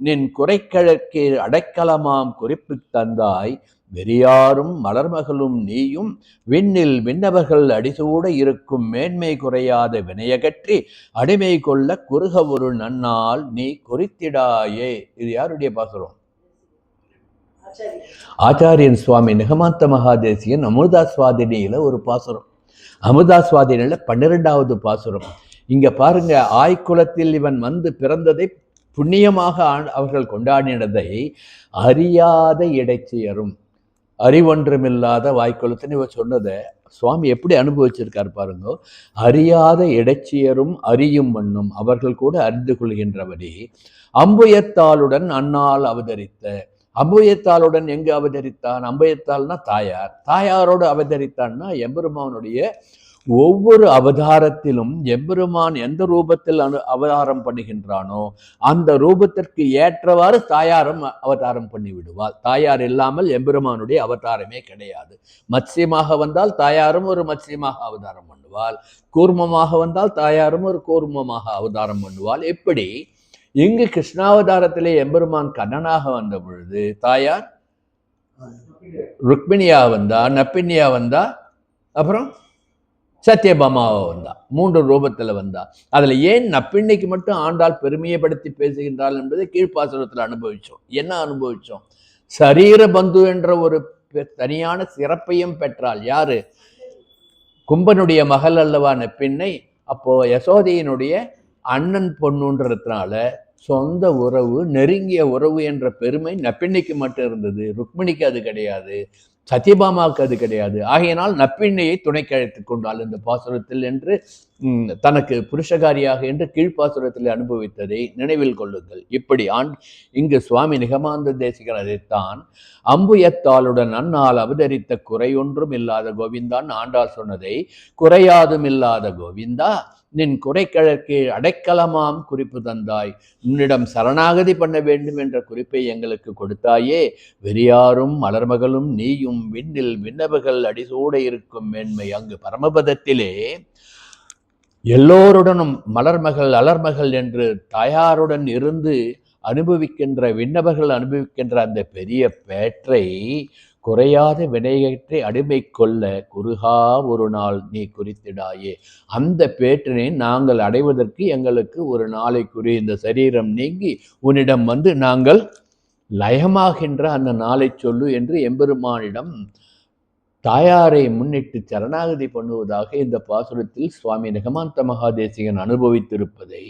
நின் குறைக்கிழக்கு அடைக்கலமாம் குறிப்பு தந்தாய், வெறியாரும் மலர்மகளும் நீயும் விண்ணில் விண்ணவர்கள் அடிசூட இருக்கும் மேன்மை குறையாத வினையகற்றி அடிமை கொள்ள குறுக ஒரு நன்னால் நீ குறித்திடாயே. இது யாருடைய பாசுரம்? ஆச்சாரியன் சுவாமி நிகமாந்த மகாதேசியன் அமிர்தாஸ்வாதினியில ஒரு பாசுரம். அமிர்தாஸ்வாதினியில 12வது பாசுரம். இங்க பாருங்க, ஆய்குலத்தில் இவன் வந்து பிறந்ததை புண்ணியமாக அவர்கள் கொண்டாடினதை அறியாத இடைச்சியரும், அறிவொன்றுமில்லாத வாய்க்குலத்தின்னு இவன் சொன்னதை சுவாமி எப்படி அனுபவிச்சிருக்கார் பாருங்க. அறியாத இடைச்சியரும் அறியும் மண்ணும் அவர்கள் கூட அறிந்து கொள்கின்றபடி அம்புயத்தாளுடன் அண்ணால் அவதரித்த, அம்புயத்தாளுடன் எங்கு அவதரித்தான்? அம்புயத்தால்னா தாயார், தாயாரோடு அவதரித்தான்னா எம்பெருமானுடைய ஒவ்வொரு அவதாரத்திலும் எம்பெருமான் எந்த ரூபத்தில் அவதாரம் பண்ணுகின்றானோ அந்த ரூபத்திற்கு ஏற்றவாறு தாயாரும் அவதாரம் பண்ணி விடுவாள். தாயார் இல்லாமல் எம்பெருமானுடைய அவதாரமே கிடையாது. மத்சியமாக வந்தால் தாயாரும் ஒரு மத்சியமாக அவதாரம் பண்ணுவாள், கூர்மமாக வந்தால் தாயாரும் ஒரு கூர்மமாக அவதாரம் பண்ணுவாள். எப்படி இங்கு கிருஷ்ணாவதாரத்திலே எம்பெருமான் கண்ணனாக வந்த பொழுது தாயார் ருக்மிணியா வந்தா, நப்பின்னியா வந்தா, அப்புறம் சத்யபாமாவை வந்தா, 3 ரூபத்துல வந்தா. அதுல ஏன் நப்பின்னைக்கு மட்டும் ஆண்டாள் பெருமையப்படுத்தி பேசுகின்றாள் என்பதை கீழ்ப்பாசுரத்துல அனுபவிச்சோம். என்ன அனுபவிச்சோம்? சரீர பந்து என்ற ஒரு தனியான சிறப்பையும் பெற்றாள். யாரு? கும்பனுடைய மகள் அல்லவா நப்பின்னை. அப்போ யசோதையினுடைய அண்ணன் பொண்ணுன்றதுனால சொந்த உறவு, நெருங்கிய உறவு என்ற பெருமை நப்பின்னைக்கு மட்டும் இருந்தது, ருக்மிணிக்கு அது கிடையாது, சத்யபாமாவுக்கு அது கிடையாது. ஆகையினால் நப்பிண்ணையை துணைக்கு அழைத்து கொண்டாள் இந்த பாசுரத்தில் என்று தனக்கு புருஷகாரியாக என்று கீழ்ப்பாசுரத்தில் அனுபவித்ததை நினைவில் கொள்ளுங்கள். இப்படி இங்கு சுவாமி நிகமாந்த தேசிகன் அதைத்தான் அம்புயத்தாளுடன் அண்ணால் அவதரித்த குறையொன்றும் இல்லாத கோவிந்தான் ஆண்டாள் சொன்னதை குறையாதும் இல்லாத கோவிந்தா நின் குறைக்கிழக்கு அடைக்கலமாம் குறிப்பு தந்தாய், உன்னிடம் சரணாகதி பண்ண வேண்டும் என்ற குறிப்பை எங்களுக்கு கொடுத்தாயே, வெறியாரும் மலர்மகளும் நீயும் விண்ணில் விண்ணவர்கள் அடிசூட இருக்கும் மேன்மை. அங்கு பரமபதத்திலே எல்லோருடனும் மலர்மகள் அலர்மகள் என்று தாயாருடன் இருந்து அனுபவிக்கின்ற விண்ணவர்கள் அனுபவிக்கின்ற அந்த பெரிய பேற்றை குறையாத வினையற்றை அடிமை கொள்ள குறுகா ஒரு நாள் நீ குறித்திடாயே. அந்த பேற்றினை நாங்கள் அடைவதற்கு எங்களுக்கு ஒரு நாளைக்குரிய இந்த சரீரம் நீங்கி உன்னிடம் வந்து நாங்கள் லயமாகின்ற அந்த நாளை சொல்லு என்று எம்பெருமானிடம் தாயாரை முன்னிட்டு சரணாகதி பண்ணுவதாக இந்த பாசுரத்தில் சுவாமி நிகமாந்த மகாதேசிகன் அனுபவித்திருப்பதை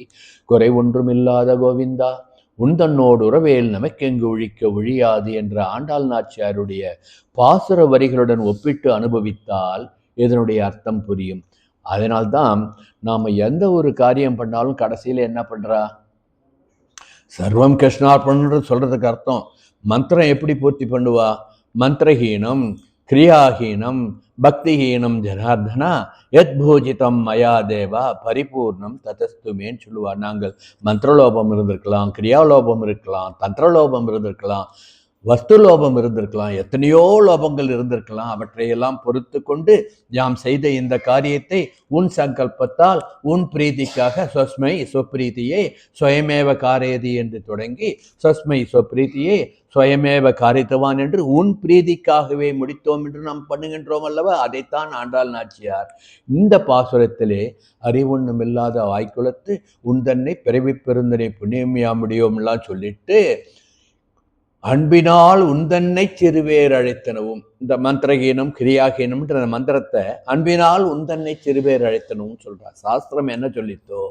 குறை ஒன்றுமில்லாத கோவிந்தா உந்தன்னோடு உறவேல் நமக்கெங்கு ஒழிக்க ஒழியாது என்ற ஆண்டாள் நாச்சியாருடைய பாசுர வரிகளுடன் ஒப்பிட்டு அனுபவித்தால் இதனுடைய அர்த்தம் புரியும். அதனால்தான் நாம் எந்த ஒரு காரியம் பண்ணாலும் கடைசியில் என்ன பண்ணுறா? சர்வம் கிருஷ்ணார்ப்பணம்னு சொல்கிறதுக்கு அர்த்தம் மந்திரம் எப்படி பூர்த்தி பண்ணுவா? மந்திரஹீனம் கிரியாஹீனம் பக்திஹீனம் ஜனார்தனா எத் பூஜிதம் மயா தேவா பரிபூர்ணம் ததஸ்துமேன்னு சொல்லுவார். நாங்கள் மந்திரலோபம் இருந்திருக்கலாம், கிரியாலோபம் இருக்கலாம், தந்திரலோபம் இருந்திருக்கலாம், வஸ்து லோபம் இருந்திருக்கலாம், எத்தனையோ லோபங்கள் இருந்திருக்கலாம். அவற்றையெல்லாம் பொறுத்து கொண்டு யாம் செய்த இந்த காரியத்தை உன் சங்கல்பத்தால் உன் பிரீதிக்காக ஸ்வஸ்மை ஸ்வப்ரீதியே ஸ்வயமேவ காரயதி என்று தொடங்கி ஸ்வஸ்மை ஸ்வப்ரீதியே ஸ்வயமேவ காரித்தவான் என்று உன் பிரீதிக்காகவே முடித்தோம் என்று நாம் பண்ணுகின்றோம் அல்லவா? அதைத்தான் ஆண்டாள் நாச்சியார் இந்த பாசுரத்திலே அறிவொன்னுமில்லாத வாய்க்குலத்து உந்தன்னை பிறவி பெருந்தனை புண்ணியமியா முடியோம்லாம் சொல்லிட்டு அன்பினால் உந்தன்னை சிறுவேர் அழைத்தனவும், இந்த மந்திரகீனம் கிரியாகீனம்ன்ற மந்திரத்தை அன்பினால் உந்தன்னை சிறுவேர் அழைத்தனவும் சொல்றார். சாஸ்திரம் என்ன சொல்லித்தோ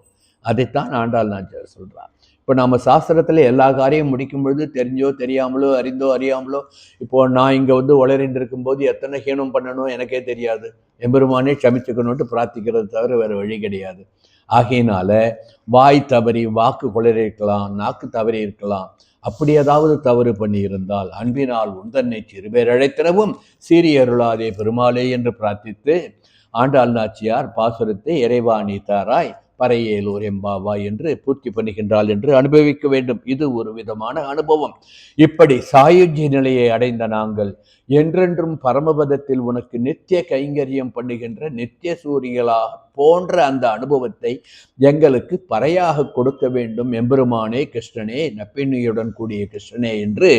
அதைத்தான் ஆண்டாள் நாச்சியார் சொல்றார். இப்போ நம்ம சாஸ்திரத்தில் எல்லா காரியம் முடிக்கும் பொழுது தெரிஞ்சோ தெரியாமலோ அறிந்தோ அறியாமலோ, இப்போ நான் இங்கே உளறிண்டு இருக்கும்போது எத்தனை ஹீனம் பண்ணணும் எனக்கே தெரியாது, எம்பெருமானே க்ஷமிச்சுக்கணும்ட்டு பிரார்த்திக்கிறது தவிர வேறு வழி கிடையாது. ஆகையினால வாய் தவறி வாக்கு குளறிருக்கலாம், நாக்கு தவறி இருக்கலாம். அப்படி ஏதாவது தவறு பண்ணி இருந்தால் அன்பினால் உந்தன்னை சிறுபேர் அழைத்தனவும் சீரியருளாதே பெருமாளே என்று பிரார்த்தித்து ஆண்டாள் நாச்சியார் பாசுரத்தை இறைவாணி தாராய் பறையேலூர் எம்பாவாய் என்று பூர்த்தி பண்ணுகின்றாள் என்று அனுபவிக்க வேண்டும். இது ஒரு விதமான அனுபவம். இப்படி சாயுஜ்ய நிலையை அடைந்த நாங்கள் என்றென்றும் பரமபதத்தில் உனக்கு நித்திய கைங்கரியம் பண்ணுகின்ற நித்திய சூரியலா போன்ற அந்த அனுபவத்தை எங்களுக்கு பறையாக கொடுக்க வேண்டும் எம்பெருமானே கிருஷ்ணனே, நப்பிண்ணியுடன் கூடிய கிருஷ்ணனே என்று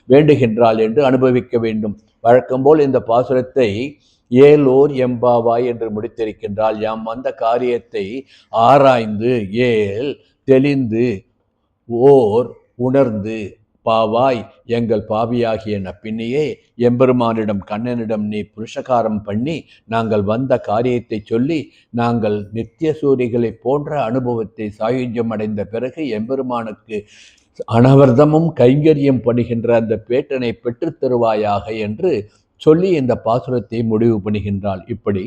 வேண்டுகின்றாள் என்று அனுபவிக்க வேண்டும். வழக்கம்போல் இந்த பாசுரத்தை ஏலோர் எம்பாவாய் என்று முடித்திருக்கின்றால் யாம் வந்த காரியத்தை ஆராய்ந்து ஏல் தெளிந்து ஓர் உணர்ந்து பாவாய் எங்கள் பாவியாகிய நப்பின்னியே, எம்பெருமானிடம் கண்ணனிடம் நீ புருஷகாரம் பண்ணி நாங்கள் வந்த காரியத்தை சொல்லி நாங்கள் நித்திய சூரிகளை போன்ற அனுபவத்தை சாயுஜ்யம் அடைந்த பிறகு எம்பெருமானுக்கு அனவர்தமும் கைங்கரியம் பண்ணுகின்ற அந்த பேட்டனை பெற்றுத் தருவாயாக என்று சொல்லி இந்த பாசுரத்தை முடிவு பண்ணுகின்றாள். இப்படி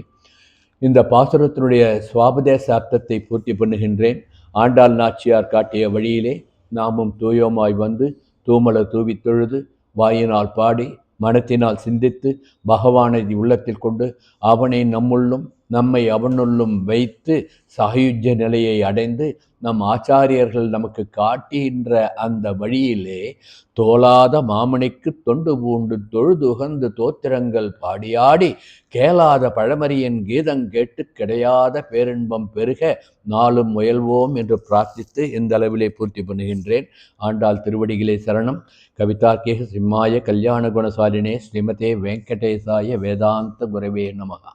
இந்த பாசுரத்தினுடைய சுவாபதேச அர்த்தத்தை பூர்த்தி பண்ணுகின்றேன். ஆண்டாள் நாச்சியார் காட்டிய வழியிலே நாமும் தூயோமாய் வந்து தூமல தூவி தொழுது வாயினால் பாடி மனத்தினால் சிந்தித்து பகவானை உள்ளத்தில் கொண்டு அவனை நம்முள்ளும் நம்மை அவனுள்ளும் வைத்து சாயுஜ்ய நிலையை அடைந்து நம் ஆச்சாரியர்கள் நமக்கு காட்டுகின்ற அந்த வழியிலே தோலாத மாமணிக்கு தொண்டு பூண்டு தொழுதுகந்து தோத்திரங்கள் பாடியாடி கேளாத பழமறியின் கீதம் கேட்டு கிடையாத பேரின்பம் பெருக நாளும் முயல்வோம் என்று பிரார்த்தித்து இந்த அளவிலே பூர்த்தி பண்ணுகின்றேன். ஆண்டாள் திருவடிகளே சரணம். கவிதார்க்கிக சிம்மாய கல்யாண குணசாலினே ஸ்ரீமதே வெங்கடேசாய வேதாந்த குரவே நமகா.